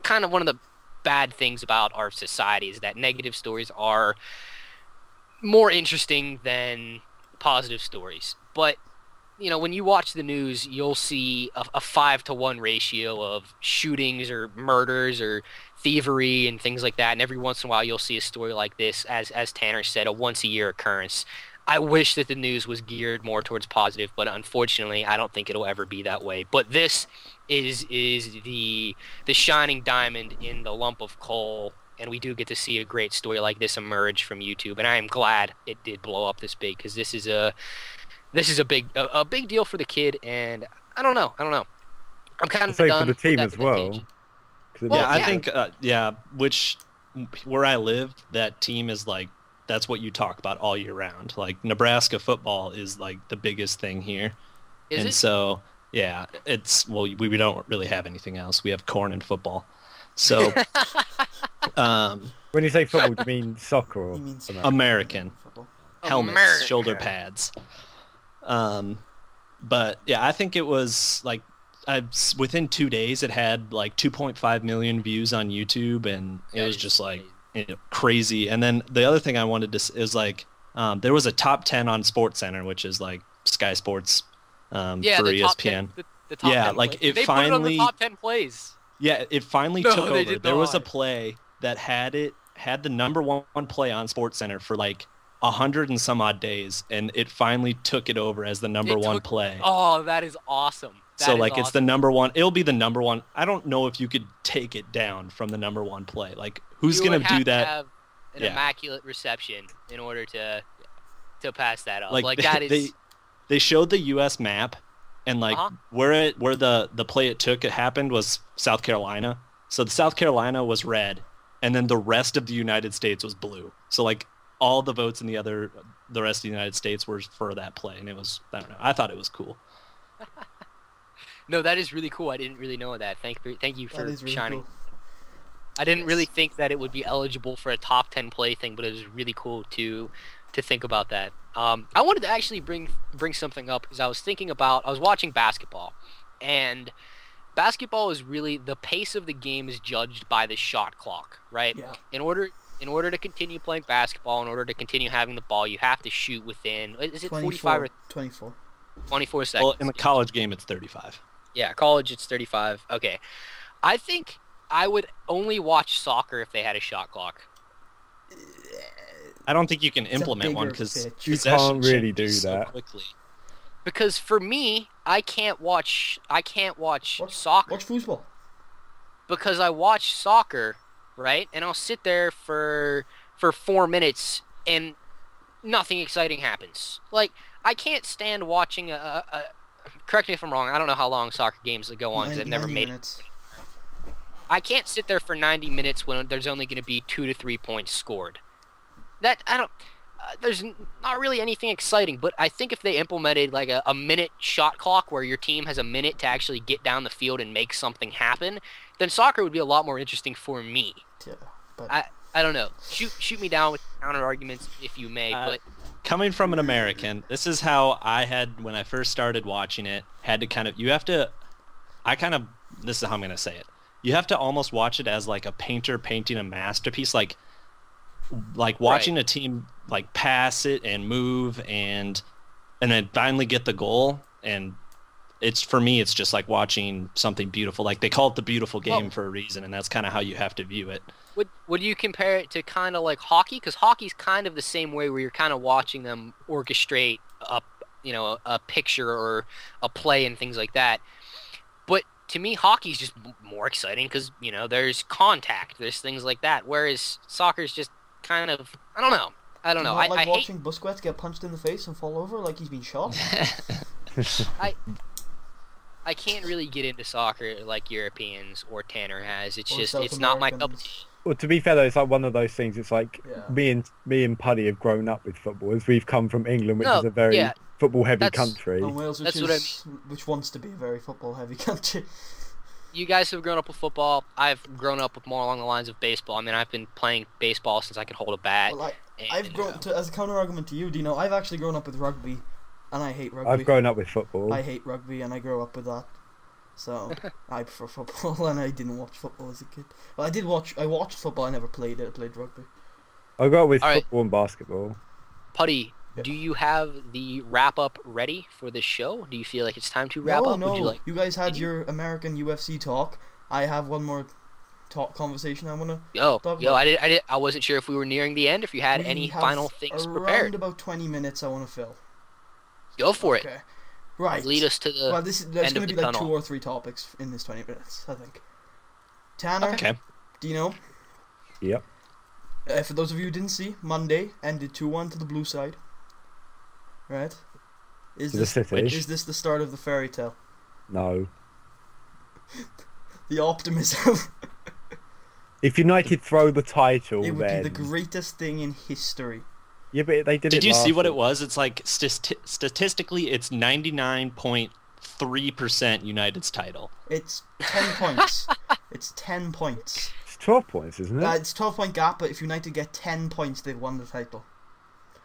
kind of one of the bad things about our society is that negative stories are more interesting than positive stories. But when you watch the news, you'll see a 5-to-1 ratio of shootings or murders or thievery and things like that. And every once in a while, you'll see a story like this, as Tanner said, a once-a-year occurrence. I wish that the news was geared more towards positive, but unfortunately, I don't think it'll ever be that way. But this is the shining diamond in the lump of coal, and we do get to see a great story like this emerge from YouTube. And I am glad it did blow up this big, because this is a big deal for the kid, and I don't know. I'm kind of done for the team as well. I think where I live, that team is like, that's what you talk about all year round. Like Nebraska football is like the biggest thing here, so yeah, we don't really have anything else. We have corn and football. So when you say football, do you mean soccer or American? Helmets, shoulder pads. But yeah, I think it was like within 2 days it had like 2.5 million views on YouTube, and it was just like crazy. And then the other thing I wanted to is like there was a top 10 on SportsCenter, which is like Sky Sports for ESPN. The top 10 like plays. it they finally put it on the top 10 plays. Yeah, it finally took over. There was a play that had the number one play on SportsCenter for like 100 and some odd days, and it finally took it over as the number one play. Oh, that is awesome. It's the number one. It'll be the number one. I don't know if you could take it down from the number one play. Like, who's going to do that? To have an immaculate reception in order to pass that up. Like that is. They showed the U.S. map, and like where the play it happened was South Carolina. So the South Carolina was red, and then the rest of the United States was blue. So like all the votes in the rest of the United States were for that play, and it was, I don't know, I thought it was cool. No, that is really cool. I didn't really know that. Thank you for really shining. Cool. I didn't really think that it would be eligible for a top 10 play thing, but it was really cool to think about that. I wanted to actually bring something up, because I was watching basketball, and basketball is really, the pace of the game is judged by the shot clock, right? Yeah. In order to continue playing basketball, in order to continue having the ball, you have to shoot within, is it 45 or 24? 24 seconds. Well, in the college game, it's 35. Yeah, college, it's 35. Okay. I think I would only watch soccer if they had a shot clock. I don't think you can implement one, because you can't really do that quickly. Because for me, I can't watch soccer. Watch football. Because I watch soccer, right? And I'll sit there for 4 minutes and nothing exciting happens. Like, I can't stand watching correct me if I'm wrong, I don't know how long soccer games go on, because I've never made it. I can't sit there for 90 minutes when there's only going to be 2 to 3 points scored. There's not really anything exciting, but I think if they implemented like a minute shot clock where your team has a minute to actually get down the field and make something happen, then soccer would be a lot more interesting for me. Yeah, but I don't know. Shoot me down with counter arguments if you may, but coming from an American, this is how I had when I first started watching it. This is how I'm gonna say it. You have to almost watch it as like a painter painting a masterpiece, like watching a team like pass it and move and then finally get the goal. And it's, for me, it's just like watching something beautiful. Like, they call it the beautiful game for a reason, and that's kind of how you have to view it. Would you compare it to kind of like hockey? Because hockey's kind of the same way, where you're kind of watching them orchestrate a picture or a play and things like that. But to me, hockey's just more exciting because, there's contact, there's things like that. Whereas soccer's just kind of, I don't know. I watching Busquets get punched in the face and fall over like he's been shot. I can't really get into soccer like Europeans or Tanner has. It's just, it's not my cup of tea. Well, to be fair though, it's like one of those things. It's like me and Puddy have grown up with football, as we've come from England, which is a very football-heavy country. And Wales, which wants to be a very football-heavy country. You guys have grown up with football. I've grown up with more along the lines of baseball. I mean, I've been playing baseball since I could hold a bat. Well, I've grown as a counter-argument to you, Deano. I've actually grown up with rugby, and I hate rugby. I've grown up with football. I hate rugby, and I grew up with that. So I prefer football, and I didn't watch football as a kid. Well, I watched football. I never played it. I played rugby. I got with All right. football and basketball. Putty, Yeah. do you have the wrap up ready for this show? Do you feel like it's time to wrap up? No. Would you like? You guys had your American UFC talk. I have one more conversation I wanna. Yo, talk yo, about. I wasn't sure if we were nearing the end. If you had We any have final things around prepared, about 20 minutes. I want to fill. go for it. Okay. Right. Lead us to the. Well, there's end going of to the be like tunnel. 2 or 3 topics in this 20 minutes, I think. Tanner, Okay. Deano, Yep. for those of you who didn't see, Monday ended 2-1 to the blue side. Right? Is To the this City. is this the start of the fairy tale? No. The optimism. If United throw the title, It would then be the greatest thing in history. yeah, but they did it. Did you see last what it week. was? It's like statistically, it's 99.3% United's title. It's 10 points. It's 10 points. It's 12 points, isn't it? It's 12-point gap, but if United get 10 points, they've won the title.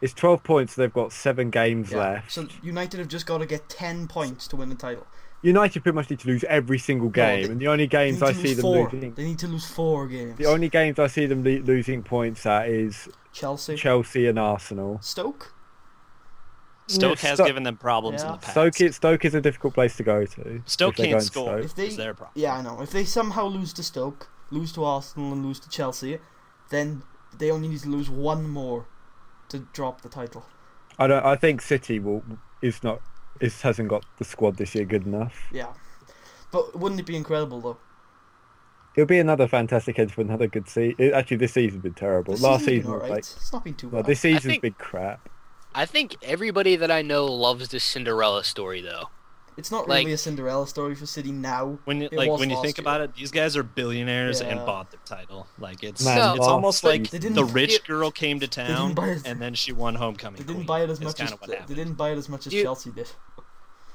It's 12 points. They've got 7 games left. So United have just got to get 10 points to win the title. United pretty much need to lose every single game, and the only games They I need to see lose them 4. losing, They need to lose 4 games. the only games I see them losing points at is Chelsea. Chelsea and Arsenal. Stoke? Stoke Yeah, has Stoke- given them problems in Yeah. the past. Stoke is a difficult place to go to. Stoke if they're can't going score. Stoke. If they, Is their problem. yeah, I know. If they somehow lose to Stoke, lose to Arsenal, and lose to Chelsea, then they only need to lose 1 more to drop the title. I think City hasn't got the squad this year good enough. Yeah. But wouldn't it be incredible, though? It'll be another fantastic end for another good season. Actually, this season's been terrible. This Last season's season been was alright. like, It's not been too well, bad. this season's think- been crap. I think everybody that I know loves this Cinderella story, though. It's not like- really a Cinderella story for City now. When you It was think last about year. it, these guys are billionaires and Yeah. bought their title. Like it's Man, No. it's last almost like They didn't- the rich girl came to didn't town buy it. and then she won homecoming. They didn't queen. buy it as Is much as kinda what they happened. didn't buy it as much as You- Chelsea did.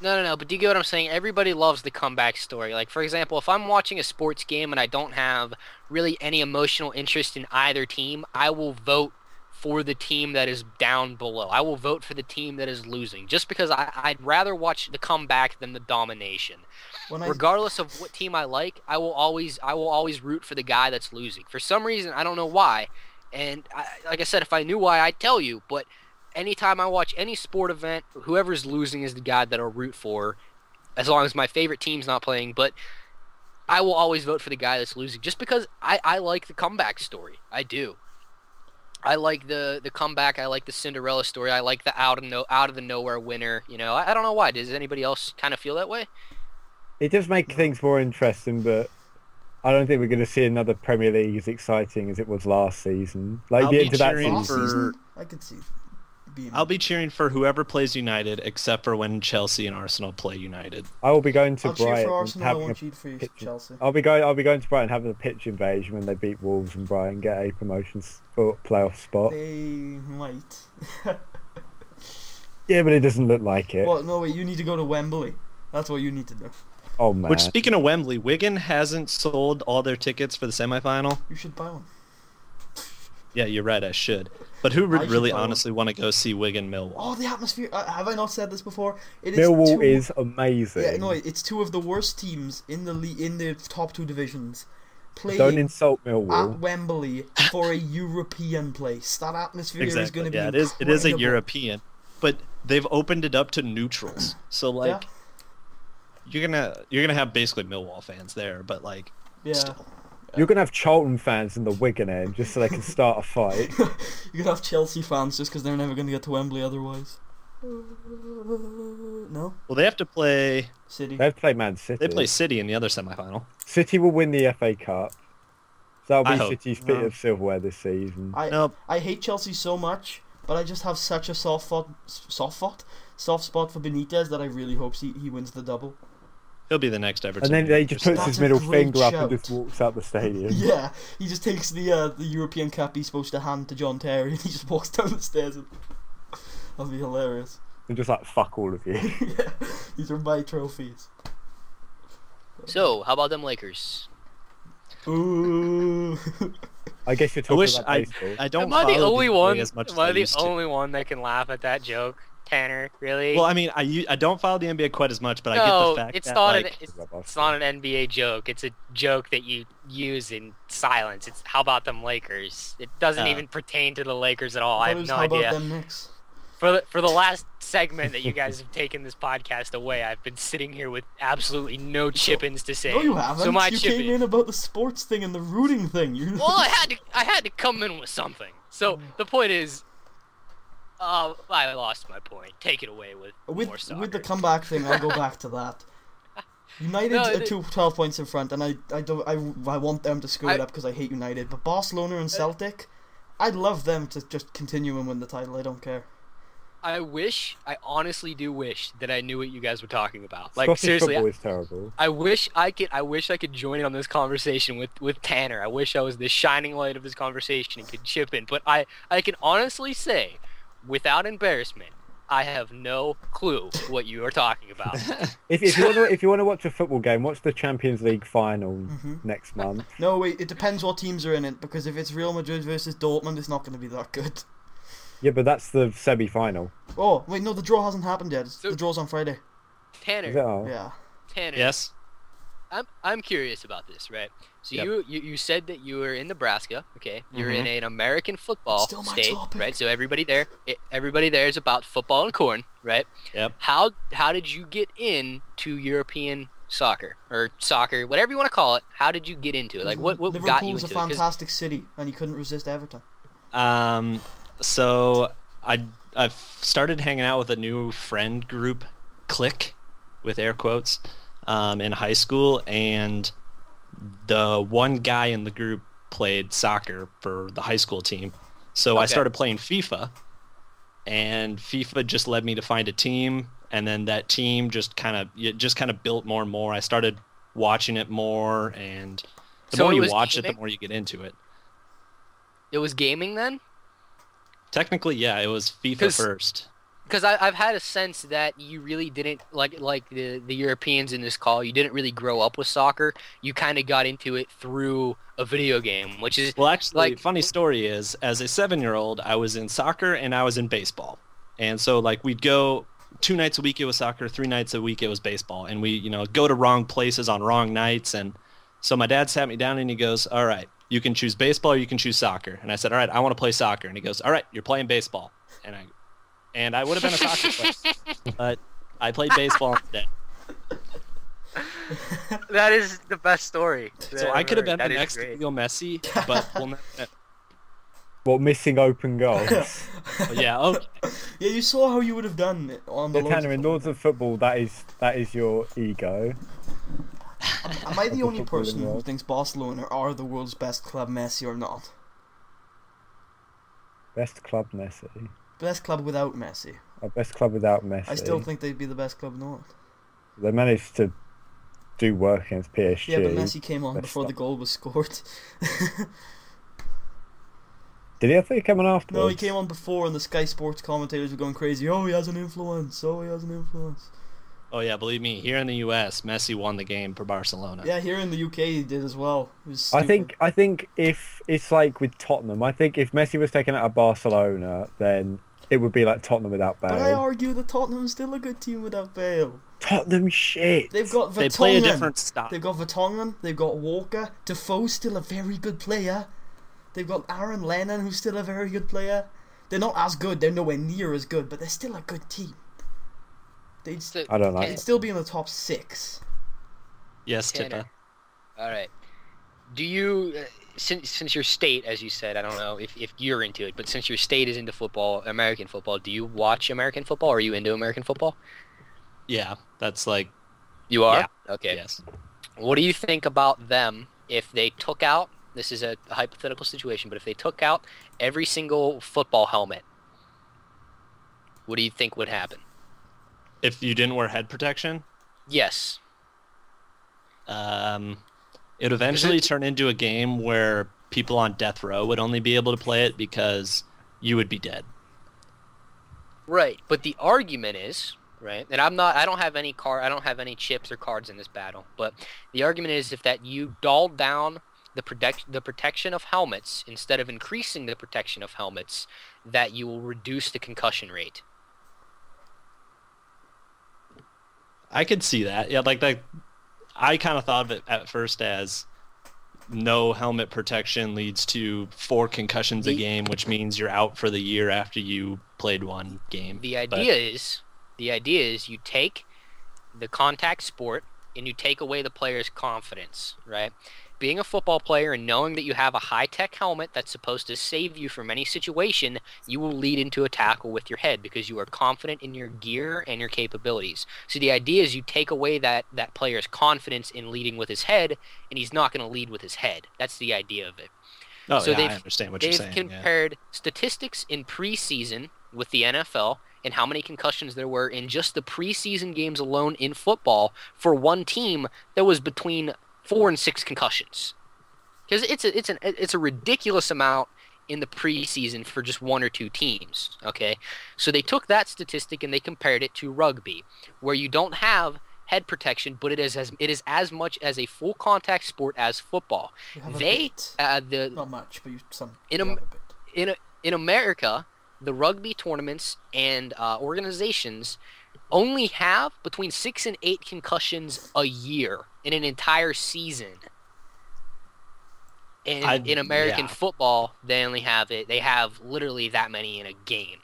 No, but do you get what I'm saying? Everybody loves the comeback story. Like, for example, if I'm watching a sports game and I don't have really any emotional interest in either team, I will vote for the team that is down below. I will vote for the team that is losing, just because I'd rather watch the comeback than the domination. When I Regardless of what team I like, I will always root for the guy that's losing. For some reason, I don't know why. And like I said, if I knew why, I'd tell you. But anytime I watch any sport event, whoever's losing is the guy that I'll root for, as long as my favorite team's not playing. But I will always vote for the guy that's losing, just because I like the comeback story. I do. I like the comeback. I like the Cinderella story. I like the out of the nowhere winner. You know, I don't know why. Does anybody else kind of feel that way? It does make things more interesting, but I don't think we're going to see another Premier League as exciting as it was last season. Like I'll the be end of that cheering last season. season, I could see being. I'll be cheering for whoever plays United, except for when Chelsea and Arsenal play United. I will be going to I'll cheer Brighton. for Arsenal. I having won't a cheer for pitch- Chelsea. I'll be going to Brighton having a pitch invasion when they beat Wolves and Brighton get a promotion for playoff spot. They might. Yeah, but it doesn't look like it. Well, no, wait. You need to go to Wembley. That's what you need to do. Oh man. Which, speaking of Wembley, Wigan hasn't sold all their tickets for the semifinal. You should buy one. Yeah, you're right. I should. But who I would should really buy one. honestly want to go see Wigan Millwall? Oh, the atmosphere. Have I not said this before? It is Millwall two- is amazing. Yeah, no, it's 2 of the worst teams in the in the top 2 divisions Don't playing insult at Millwall. Wembley for a European place. That atmosphere is Exactly. going to Yeah, be it is. It is a incredible. European, but they've opened it up to neutrals. So like, you're gonna have basically Millwall fans there, but like, Yeah. still. You're going to have Charlton fans in the Wigan end just so they can start a fight. You could have Chelsea fans just because they're never going to get to Wembley otherwise. No? Well, they have to play. City. They have to play Man City. They play City in the other semifinal. City will win the FA Cup. So that'll I be hope. City's bit No. of silverware this season. Nope. I hate Chelsea so much, but I just have such a soft spot for Benitez that I really hope he wins the double. He'll be the next Everton. And then he just puts That's his a middle great finger up shout. and just walks out the stadium. Yeah, he just takes the European Cup he's supposed to hand to John Terry and he just walks down the stairs. And... That'd be hilarious. And just like, fuck all of you. Yeah, these are my trophies. So, how about them Lakers? Ooh. I guess you're I talking wish about baseball. I don't. Am I the follow only NBA one? as much Am as I I the used to. only one that can laugh at that joke? Tanner, really? Well, I mean, I don't follow the NBA quite as much, but I get the fact it's that not like, it's not an NBA joke. It's a joke that you use in silence. It's how about them Lakers? It doesn't even pertain to the Lakers at all. I have no how idea. about them Knicks? For the last segment that you guys have taken this podcast away, I've been sitting here with absolutely no chip-ins to say. No, you haven't. So my you chip came in about the sports thing and the rooting thing. Well, I had to come in with something. So the point is, I lost my point. Take it away with more soccer. With the comeback thing, I'll go back to that. United are 12 points in front, and I want them to screw it up because I hate United. But Barcelona and Celtic, I'd love them to just continue and win the title. I don't care. I honestly do wish that I knew what you guys were talking about. Like Scottish seriously, football is terrible. I wish I could join in on this conversation with Tanner. I wish I was the shining light of this conversation and could chip in. But I can honestly say, without embarrassment, I have no clue what you are talking about. if you want to watch a football game, watch the Champions League final next month. No, wait, it depends what teams are in it, because if it's Real Madrid versus Dortmund, it's not going to be that good. Yeah, but that's the semi-final. Oh, wait, no, the draw hasn't happened yet. The draw's on Friday. Tanner. Yeah. Tanner. Yes. I'm curious about this, right? So Yep. you said that you were in Nebraska, okay? You're in an American football Still my state, topic. right? So everybody there is about football and corn, right? Yep. How did you get into European soccer or soccer, whatever you want to call it? How did you get into it? Like what got you Liverpool's into a it? 'Cause fantastic city, and you couldn't resist Everton. So I've started hanging out with a new friend group, clique, with air quotes, in high school, and the one guy in the group played soccer for the high school team. So I started playing FIFA, and FIFA just led me to find a team, and then that team just kind of built more and more. I started watching it more, and the more you watch it, the more you get into it. It was gaming then? Technically, yeah, it was FIFA first. Because I've had a sense that you really didn't, like the Europeans in this call, you didn't really grow up with soccer. You kind of got into it through a video game, which is... Well, actually, funny story is, as a 7-year-old, I was in soccer and I was in baseball. And so, like, we'd go 2 nights a week it was soccer, 3 nights a week it was baseball. And we, go to wrong places on wrong nights. And so my dad sat me down and he goes, all right, you can choose baseball or you can choose soccer. And I said, all right, I want to play soccer. And he goes, all right, you're playing baseball. And I would have been a soccer player, but I played baseball instead. That is the best story. So I could have been the next Leo Messi, but we'll never know. What, missing open goals? Yeah, okay. Yeah, you saw how you would have done it on the Tanner, in Lords of Football, that is your ego. Am I the only person who thinks Barcelona are the world's best club, Messi or not? Best club, Messi. Best club without Messi. Best club without Messi. I still think they'd be the best club in the world. They managed to do work against PSG. Yeah, but Messi came on before the goal was scored. Did he? I think he came on afterwards. No, he came on before, and the Sky Sports commentators were going crazy. Oh, he has an influence. Oh, he has an influence. Oh yeah, believe me, here in the US, Messi won the game for Barcelona. Yeah, here in the UK he did as well. It was I stupid. think if it's like with Tottenham, I think if Messi was taken out of Barcelona, then it would be like Tottenham without Bale. But I argue that Tottenham's still a good team without Bale. Tottenham shit. They've got Vertonghen. They play a different style. They've got Vertonghen. They've got Walker. Defoe's still a very good player. They've got Aaron Lennon, who's still a very good player. They're not as good. They're nowhere near as good, but they're still a good team. I don't know. They'd still be in the top 6. Yes, Tanner. Tippa. All right. Do you, since your state, as you said, I don't know if you're into it, but since your state is into football, American football, do you watch American football? Are you into American football? Yeah, that's like... You are? Yeah. Okay. Yes. What do you think about them if they took out, this is a hypothetical situation, but if they took out every single football helmet, what do you think would happen? If you didn't wear head protection? Yes. It would eventually turn into a game where people on death row would only be able to play it because you would be dead. Right, but the argument is, right, and I don't have any chips or cards in this battle, but the argument is if that you dull down the protection of helmets instead of increasing the protection of helmets, that you will reduce the concussion rate. I could see that. Yeah, like I kind of thought of it at first as no helmet protection leads to 4 concussions a game, which means you're out for the year after you played one game. The idea is you take the contact sport and you take away the player's confidence, right? Being a football player and knowing that you have a high-tech helmet that's supposed to save you from any situation, you will lead into a tackle with your head because you are confident in your gear and your capabilities. So the idea is you take away that player's confidence in leading with his head, and he's not going to lead with his head. That's the idea of it. Oh, so yeah, I understand what you're saying. They've compared statistics in preseason with the NFL and how many concussions there were in just the preseason games alone in football for one team that was between 4 and 6 concussions, because it's a ridiculous amount in the preseason for just 1 or 2 teams. Okay, so they took that statistic and they compared it to rugby, where you don't have head protection, but it is as much as a full contact sport as football. Not much, but in America, the rugby tournaments and organizations only have between 6 and 8 concussions a year in an entire season. And in American football, they have literally that many in a game.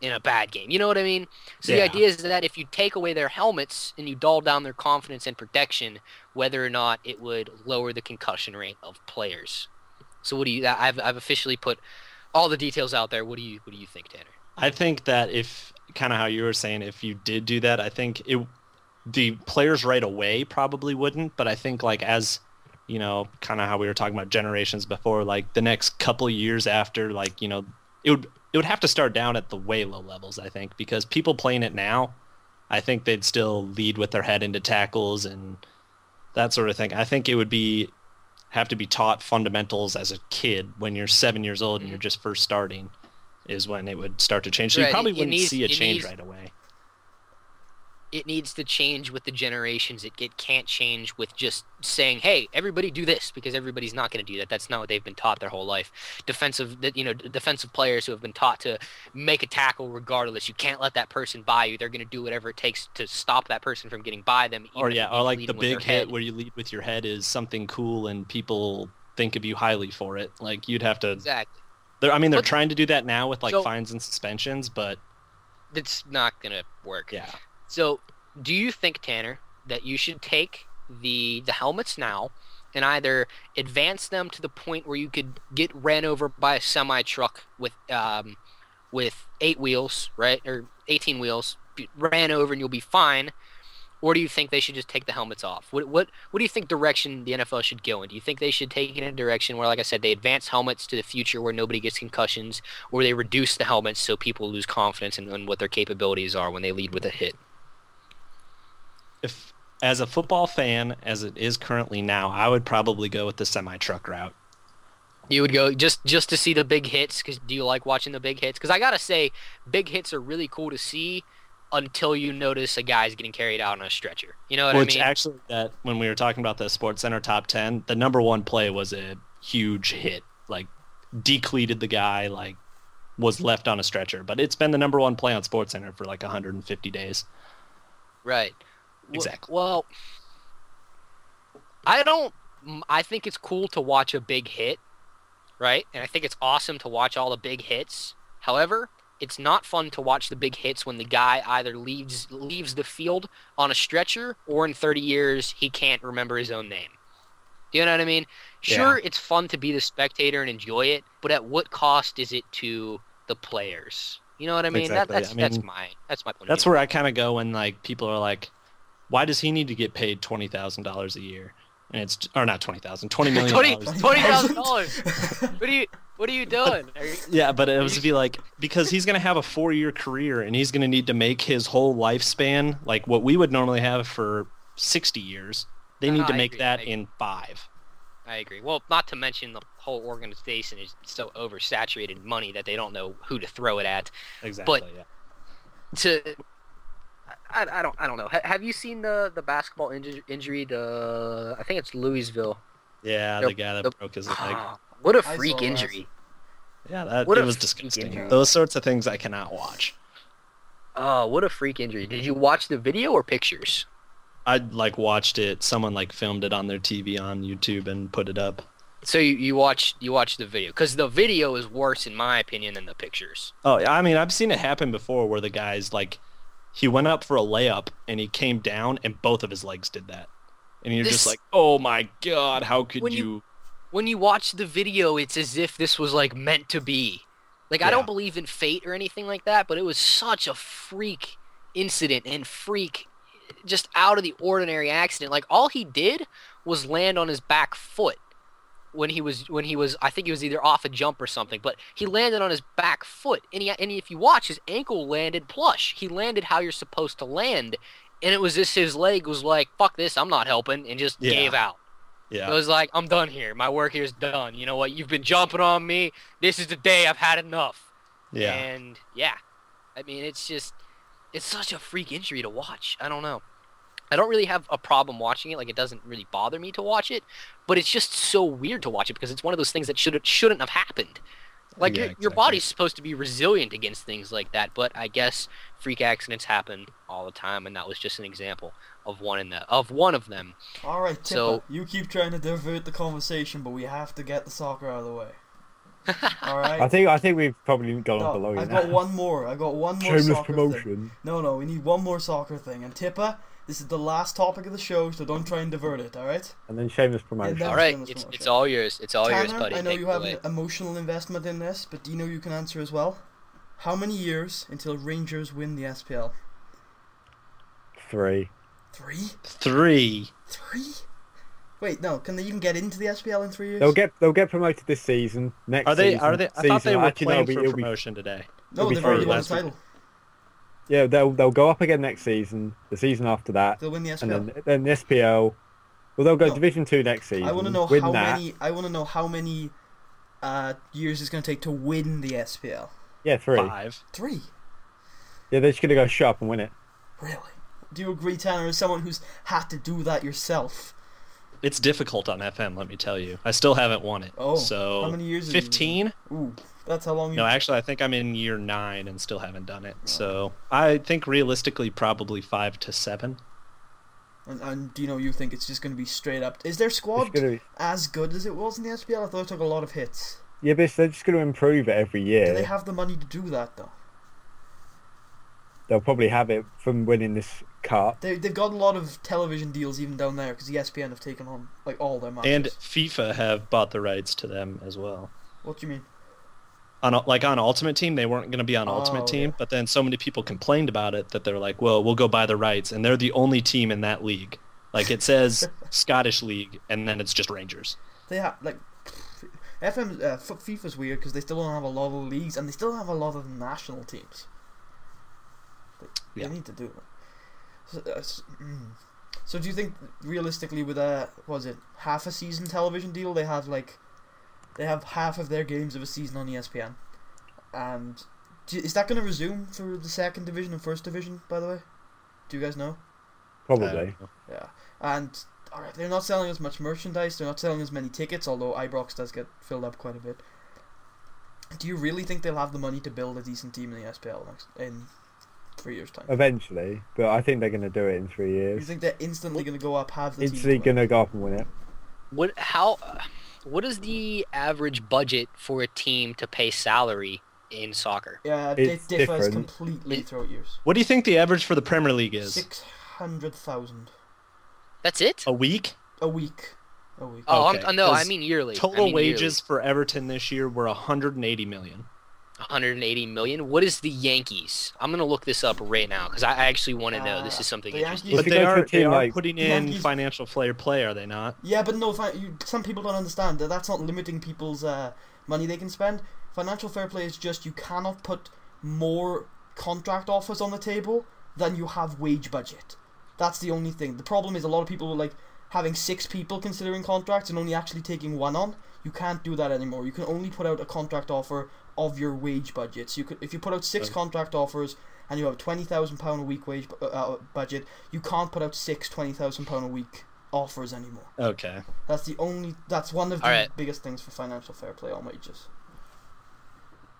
In a bad game. You know what I mean? So the idea is that if you take away their helmets and you dull down their confidence and protection, whether or not it would lower the concussion rate of players. So I've officially put all the details out there. What do you think, Tanner? I think that if, kind of how you were saying, if you did do that, I think the players right away probably wouldn't, but I think like as, you know, kind of how we were talking about generations before, like the next couple years after, like, you know, it would have to start down at the way low levels, I think, because people playing it now, I think they'd still lead with their head into tackles and that sort of thing. I think it would have to be taught fundamentals as a kid when you're 7 years old and you're just first starting is when it would start to change. So you probably wouldn't see a change right away. It needs to change with the generations. It can't change with just saying, "Hey, everybody do this," because everybody's not going to do that. That's not what they've been taught their whole life. Defensive players who have been taught to make a tackle regardless. You can't let that person by you. They're going to do whatever it takes to stop that person from getting by them. Or like the big hit where you lead with your head is something cool and people think of you highly for it. Like you'd have to. Exactly. They're trying to do that now with like fines and suspensions, but it's not going to work. Yeah. So, do you think, Tanner, that you should take the helmets now and either advance them to the point where you could get ran over by a semi-truck with 8 wheels, right, or 18 wheels, ran over and you'll be fine, or do you think they should just take the helmets off? What do you think direction the NFL should go in? Do you think they should take it in a direction where, like I said, they advance helmets to the future where nobody gets concussions, or they reduce the helmets so people lose confidence in what their capabilities are when they lead with a hit? If, as a football fan, as it is currently now, I would probably go with the semi-truck route. You would go just to see the big hits? Because do you like watching the big hits? Because I gotta say, big hits are really cool to see until you notice a guy's getting carried out on a stretcher. You know what I mean? Which actually, that when we were talking about the SportsCenter top 10, the number 1 play was a huge hit. Like, decleated the guy, like, was left on a stretcher. But it's been the number 1 play on SportsCenter for like 150 days. Right. Exactly. Well, I think it's cool to watch a big hit, right? And I think it's awesome to watch all the big hits. However, it's not fun to watch the big hits when the guy either leaves the field on a stretcher or in 30 years he can't remember his own name. Do you know what I mean? Sure, It's fun to be the spectator and enjoy it, but at what cost is it to the players? You know what I mean? Exactly. That's my point of view. That's where I kind of go when like people are like, why does he need to get paid $20,000 a year? And it's not $20,000, $20 million. $20,000. What are you doing? Yeah, but it was to be like, because he's going to have a 4-year career and he's going to need to make his whole lifespan like what we would normally have for 60 years. They need to make that in 5. I agree. Well, not to mention the whole organization is so oversaturated in money that they don't know who to throw it at. Exactly. But I don't know. Have you seen the basketball injury to, I think it's Louisville? Yeah, the guy that broke his leg. What a freak injury. Yeah, it was disgusting. Those sorts of things I cannot watch. Oh, what a freak injury! Did you watch the video or pictures? I like watched it. Someone like filmed it on their TV on YouTube and put it up. So you watch the video because the video is worse in my opinion than the pictures. Oh, I mean, I've seen it happen before where the guy's like, he went up for a layup and he came down and both of his legs did that. And you're just like, oh my God, how could you? When you watch the video, it's as if this was like meant to be. Like, I don't believe in fate or anything like that, but it was such a freak incident and freak, just out of the ordinary accident. Like, all he did was land on his back foot when he was I think he was either off a jump or something, but he landed on his back foot, and if you watch, his ankle landed plush. He landed how you're supposed to land, and it was just his leg was like, fuck this, I'm not helping, and just gave out. Yeah. It was like, I'm done here. My work here's done. You know what? You've been jumping on me. This is the day. I've had enough. Yeah. And, yeah. I mean, it's such a freak injury to watch. I don't know. I don't really have a problem watching it. Like, it doesn't really bother me to watch it. But it's just so weird to watch it because it's one of those things that shouldn't have happened. Like, your body's supposed to be resilient against things like that. But I guess freak accidents happen all the time, and that was just an example of one of them. All right, Tipper, so you keep trying to divert the conversation, but we have to get the soccer out of the way. All right. I think we've probably gone on below you. I got one more Shameless soccer promotion. Thing. No, we need one more soccer thing. And Tipper, this is the last topic of the show, so don't try and divert it. All right. And then shameless promotion. All right, it's all yours. It's all Tanner, yours, buddy. I know you have an emotional investment in this, but Deano, you can answer as well. How many years until Rangers win the SPL? 3. 3? 3. 3? Wait, no. Can they even get into the SPL in 3 years? They'll get promoted this season. Next season. Are they? I thought they were playing for promotion today. No, they've already won the title. Yeah, they'll go up again next season. The season after that, they'll win the SPL. And then the SPL. Well, they'll go Division 2 next season. I want to know how many years it's going to take to win the SPL. Yeah, 3. 5. 3. Yeah, they're just gonna go shop and win it. Really? Do you agree, Tanner, as someone who's had to do that yourself? It's difficult on FM, let me tell you. I still haven't won it. Oh, so how many years? 15? Ooh, that's how long. No, actually, I think I'm in year 9 and still haven't done it. Oh. So I think realistically, probably 5 to 7. And do you think it's just going to be straight up? Is their squad as good as it was in the SPL? I thought it took a lot of hits. Yeah, but they're just going to improve it every year. Do they have the money to do that though? They'll probably have it from winning this cup. They've got a lot of television deals even down there because ESPN have taken on like all their matches. And FIFA have bought the rights to them as well. What do you mean? On Ultimate Team, they weren't going to be on Ultimate Team, but then so many people complained about it that they're like, well, we'll go buy the rights, and they're the only team in that league. Like, it says Scottish League, and then it's just Rangers. They have, like, FIFA's weird because they still don't have a lot of leagues, and they still have a lot of national teams. They need to do it. So do you think, realistically, with half a season television deal, they have half of their games of a season on ESPN, and is that going to resume for the second division and first division? By the way, do you guys know? Probably. Yeah, and alright, they're not selling as much merchandise. They're not selling as many tickets, although Ibrox does get filled up quite a bit. Do you really think they'll have the money to build a decent team in the SPL in 3 years' time? Eventually, but I think they're going to do it in 3 years. You think they're instantly going to go up, have the instantly going to go up and win it? What is the average budget for a team to pay salary in soccer? Yeah, it differs completely throughout years. What do you think the average for the Premier League is? 600,000. That's it? A week? A week. Oh, okay. No, I mean yearly. Total wages for Everton this year were 180 million. 180 million. What is the Yankees? I'm gonna look this up right now because I actually want to know. This is something interesting. But they are putting in financial fair play, are they not? Yeah, but no. Some people don't understand that. That's not limiting people's money they can spend. Financial fair play is just you cannot put more contract offers on the table than you have wage budget. That's the only thing. The problem is a lot of people are having 6 people considering contracts and only actually taking 1 on. You can't do that anymore. You can only put out a contract offer of your wage budget. So if you put out 6 contract offers and you have a £20,000 a week wage budget, you can't put out 6 £20,000 a week offers anymore. Okay. That's one of the biggest things for financial fair play on wages.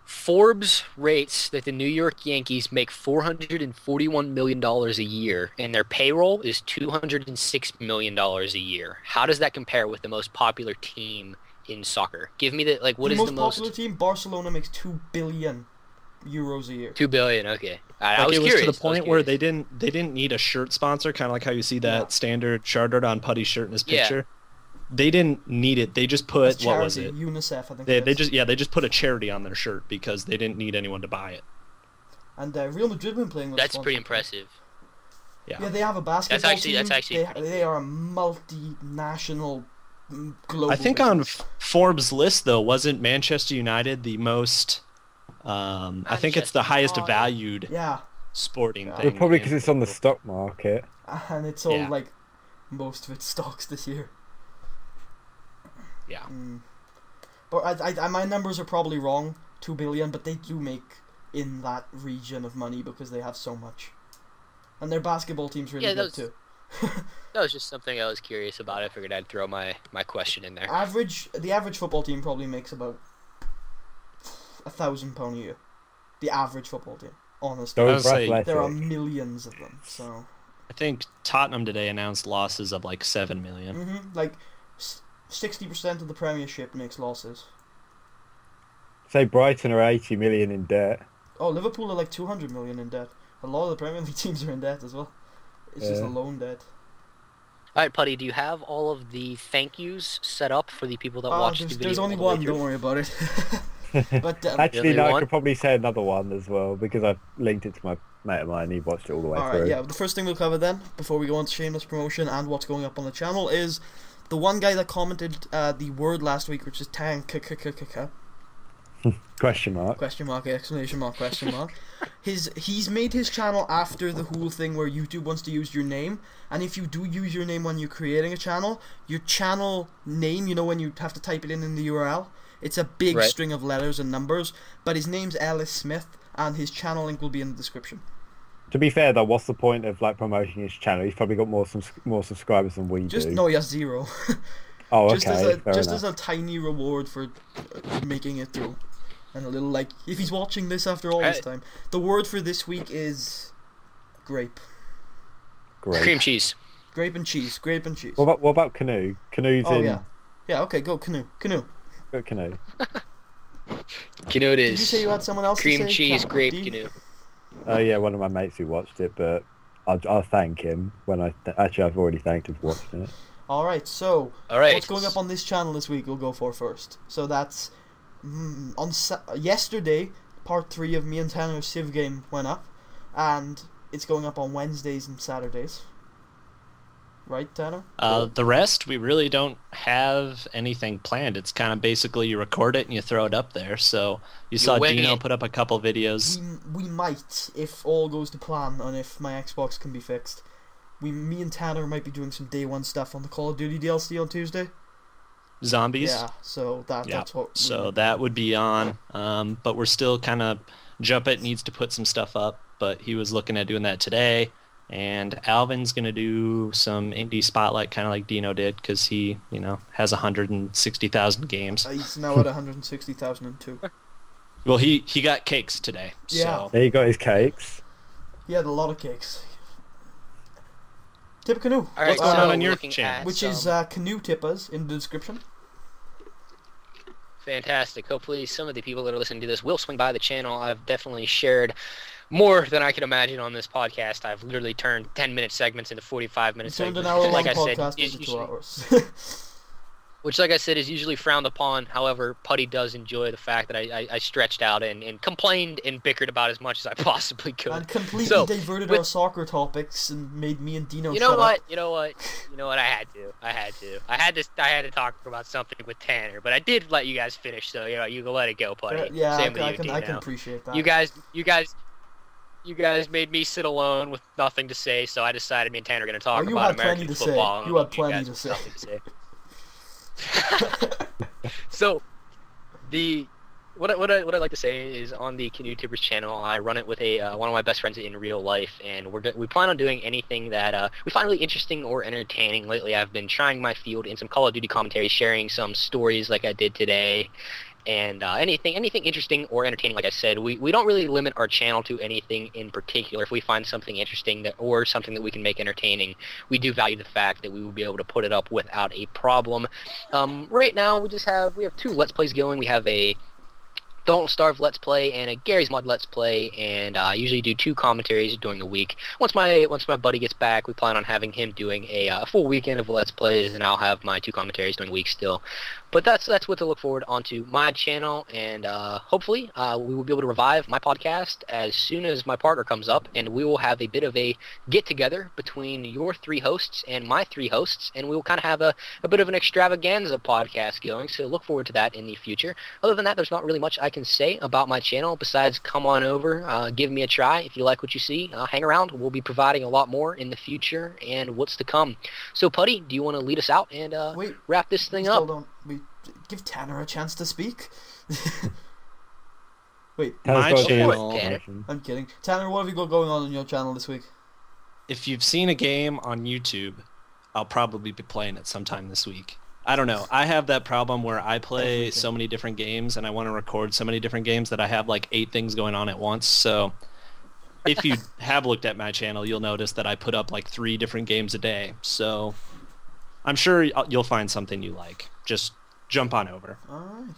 Forbes rates that the New York Yankees make $441 million a year, and their payroll is $206 million a year. How does that compare with the most popular team in soccer? Give me what is the most popular team? Barcelona makes €2 billion a year. 2 billion. Okay, I Like was it was curious. to the point where they didn't need a shirt sponsor, kind of like how you see that standard Chardard on Putty's shirt in his picture. They didn't need it. They just put charity, what was it? UNICEF, I think. They just put a charity on their shirt because they didn't need anyone to buy it. And Real Madrid been playing with. That's pretty impressive. Yeah, they have a basketball team. That's actually they are a multinational global. I think business. on Forbes' list though, wasn't Manchester United the most? I think it's the highest valued. Sporting thing. Well, probably because it's on the stock market. And it's all most of its stocks this year. Yeah. But I my numbers are probably wrong, 2 billion, but they do make in that region of money because they have so much. And their basketball team's really good too. That was just something I was curious about. I figured I'd throw my question in there. The average football team probably makes about £1,000 a year. The average football team, honestly. There are millions of them, so... I think Tottenham today announced losses of like 7 million. Like 60% of the Premiership makes losses. Say Brighton are 80 million in debt. Oh, Liverpool are like 200 million in debt. A lot of the Premier League teams are in debt as well. It's just a loan debt. Alright, Putty, do you have all of the thank yous set up for the people that watched the video? There's only one, don't worry about it. But actually, no, I could probably say another one as well because I've linked it to my mate of mine. He watched it all the way through. Alright, yeah. The first thing we'll cover then, before we go on to shameless promotion and what's going up on the channel, is the one guy that commented the word last week, which is tank. Question mark. Question mark, exclamation mark, question mark. He's made his channel after the whole thing where YouTube wants to use your name, and if you do use your name when you're creating a channel, your channel name, you know, when you have to type it in the URL, it's a big string of letters and numbers, but his name's Ellis Smith, and his channel link will be in the description. To be fair though, what's the point of like promoting his channel? He's probably got more subscribers than we do. No, he has 0. Oh, okay. Just as a tiny reward for making it through. And a little, like, if he's watching this after all this time. The word for this week is grape. Cream cheese. Grape and cheese. Grape and cheese. What about canoe? Canoe's in... yeah. Yeah, okay, go canoe. Canoe. Go canoe. Canoe it is. Did you say you had someone else Cream to say? cheese, grape, canoe. Oh, yeah, one of my mates who watched it, but I'll thank him when actually, I've already thanked him for watching it. Alright, so... What's going up on this channel this week we'll go for first. So that's... yesterday, part 3 of me and Tanner's Civ game went up, and it's going up on Wednesdays and Saturdays. Right, Tanner? The rest, we really don't have anything planned. It's kind of basically you record it and you throw it up there. So you saw Deano put up a couple videos. We might, if all goes to plan, and if my Xbox can be fixed. Me and Tanner might be doing some day 1 stuff on the Call of Duty DLC on Tuesday. Zombies. Yeah, so that's what. So that would be on, but we're still kind of Jumpet needs to put some stuff up, but he was looking at doing that today, and Alvin's gonna do some indie spotlight, kind of like Dino did, because he, has 160,000 games. He's now at 160,002. Well, he got cakes today. Yeah. So. He got his cakes. He had a lot of cakes. Tip Canoe. All right, what's going on your channel? Which is Canoe Tippers in the description. Fantastic. Hopefully some of the people that are listening to this will swing by the channel. I've definitely shared more than I can imagine on this podcast. I've literally turned 10-minute segments into 45-minute segments. Turned an hour-long podcast into 2 hours. Which, like I said, is usually frowned upon. However, Putty does enjoy the fact that I stretched out and complained and bickered about as much as I possibly could. And completely diverted our soccer topics and made me and Dino You know what? I had to talk about something with Tanner, but I did let you guys finish, so you can let it go, Putty. Yeah, Same I with you, can appreciate that. You guys made me sit alone with nothing to say, so I decided me and Tanner are going to talk about American football. You had plenty to say. So, what I'd like to say is on the Canoe Tippers channel, I run it with one of my best friends in real life, and we plan on doing anything that we find really interesting or entertaining. Lately, I've been trying my field in some Call of Duty commentary, sharing some stories like I did today, And anything interesting or entertaining, like I said, we don't really limit our channel to anything in particular. If we find something interesting or something that we can make entertaining, we do value the fact that we will be able to put it up without a problem. Right now, we have 2 Let's Plays going. We have a Don't Starve Let's Play and a Gary's Mod Let's Play, and I usually do 2 commentaries during the week. Once my buddy gets back, we plan on having him doing a full weekend of Let's Plays, and I'll have my 2 commentaries during the week still. But that's what to look forward onto my channel, and hopefully we will be able to revive my podcast as soon as my partner comes up, and we will have a bit of a get-together between your 3 hosts and my 3 hosts, and we will kind of have a bit of an extravaganza podcast going, so look forward to that in the future. Other than that, there's not really much I can say about my channel besides come on over, give me a try. If you like what you see, hang around. We'll be providing a lot more in the future and what's to come. So, Putty, do you want to lead us out and wrap this thing up? Hold on. Give Tanner a chance to speak. Wait, my channel. I'm kidding. Tanner, what have you got going on your channel this week? If you've seen a game on YouTube, I'll probably be playing it sometime this week. I don't know. I have that problem where I play so many different games and I want to record so many different games that I have like 8 things going on at once. So if you have looked at my channel, you'll notice that I put up like 3 different games a day. So I'm sure you'll find something you like. Just jump on over. All right.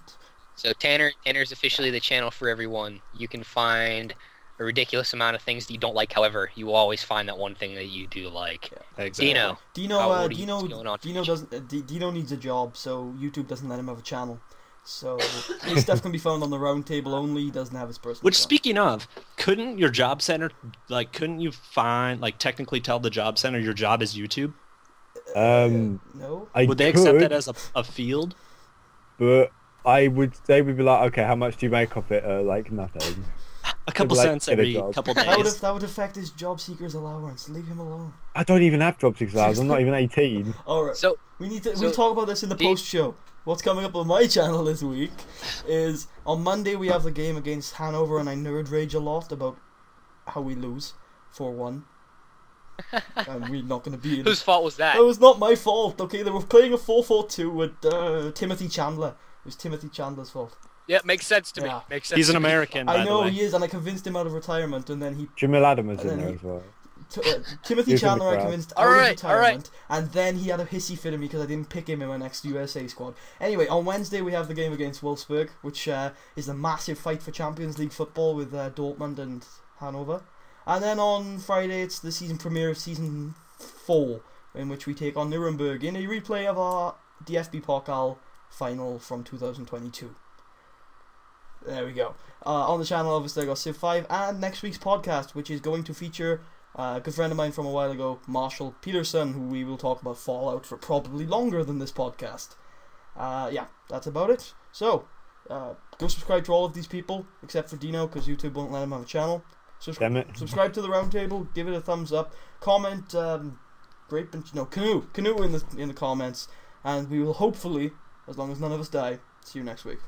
So Tanner's officially the channel for everyone. You can find a ridiculous amount of things that you don't like. However, you will always find that one thing that you do like. Yeah, exactly. Deano needs a job, so YouTube doesn't let him have a channel. So his stuff can be found on the round table only. He doesn't have his personal. Which, channel. speaking of, couldn't your job center, couldn't you technically tell the job center your job is YouTube? No. Would they accept that as a field? But they would be like, okay, how much do you make off it? Like nothing. A couple cents every couple days. That would affect his job seeker's allowance. Leave him alone. I don't even have job seekers allowance. I'm not even 18. All right. So we'll talk about this in the post show. What's coming up on my channel this week is on Monday we have the game against Hanover, and I nerd rage a lot about how we lose 4-1. And we're not going to be. Whose fault was that? It was not my fault. Okay, they were playing a 4-4-2 with Timothy Chandler. It was Timothy Chandler's fault. Yeah, makes sense to me. Makes sense. He's an American. I know he is, and I convinced him out of retirement, and then he. Jamil Adam was in there as well. Timothy Chandler I convinced out of retirement, and then he had a hissy fit at me because I didn't pick him in my next USA squad. Anyway, on Wednesday we have the game against Wolfsburg, which is a massive fight for Champions League football with Dortmund and Hanover. And then on Friday it's the season premiere of Season 4, in which we take on Nuremberg in a replay of our DFB Pokal final from 2022. There we go. On the channel, obviously, I got Civ 5 and next week's podcast, which is going to feature a good friend of mine from a while ago, Marshall Peterson, who we will talk about Fallout for probably longer than this podcast. Yeah, that's about it. So, go subscribe to all of these people, except for Deano, because YouTube won't let him have a channel. Subscribe to the Roundtable, give it a thumbs up, comment, Canoe in the comments, and we will hopefully, as long as none of us die, see you next week.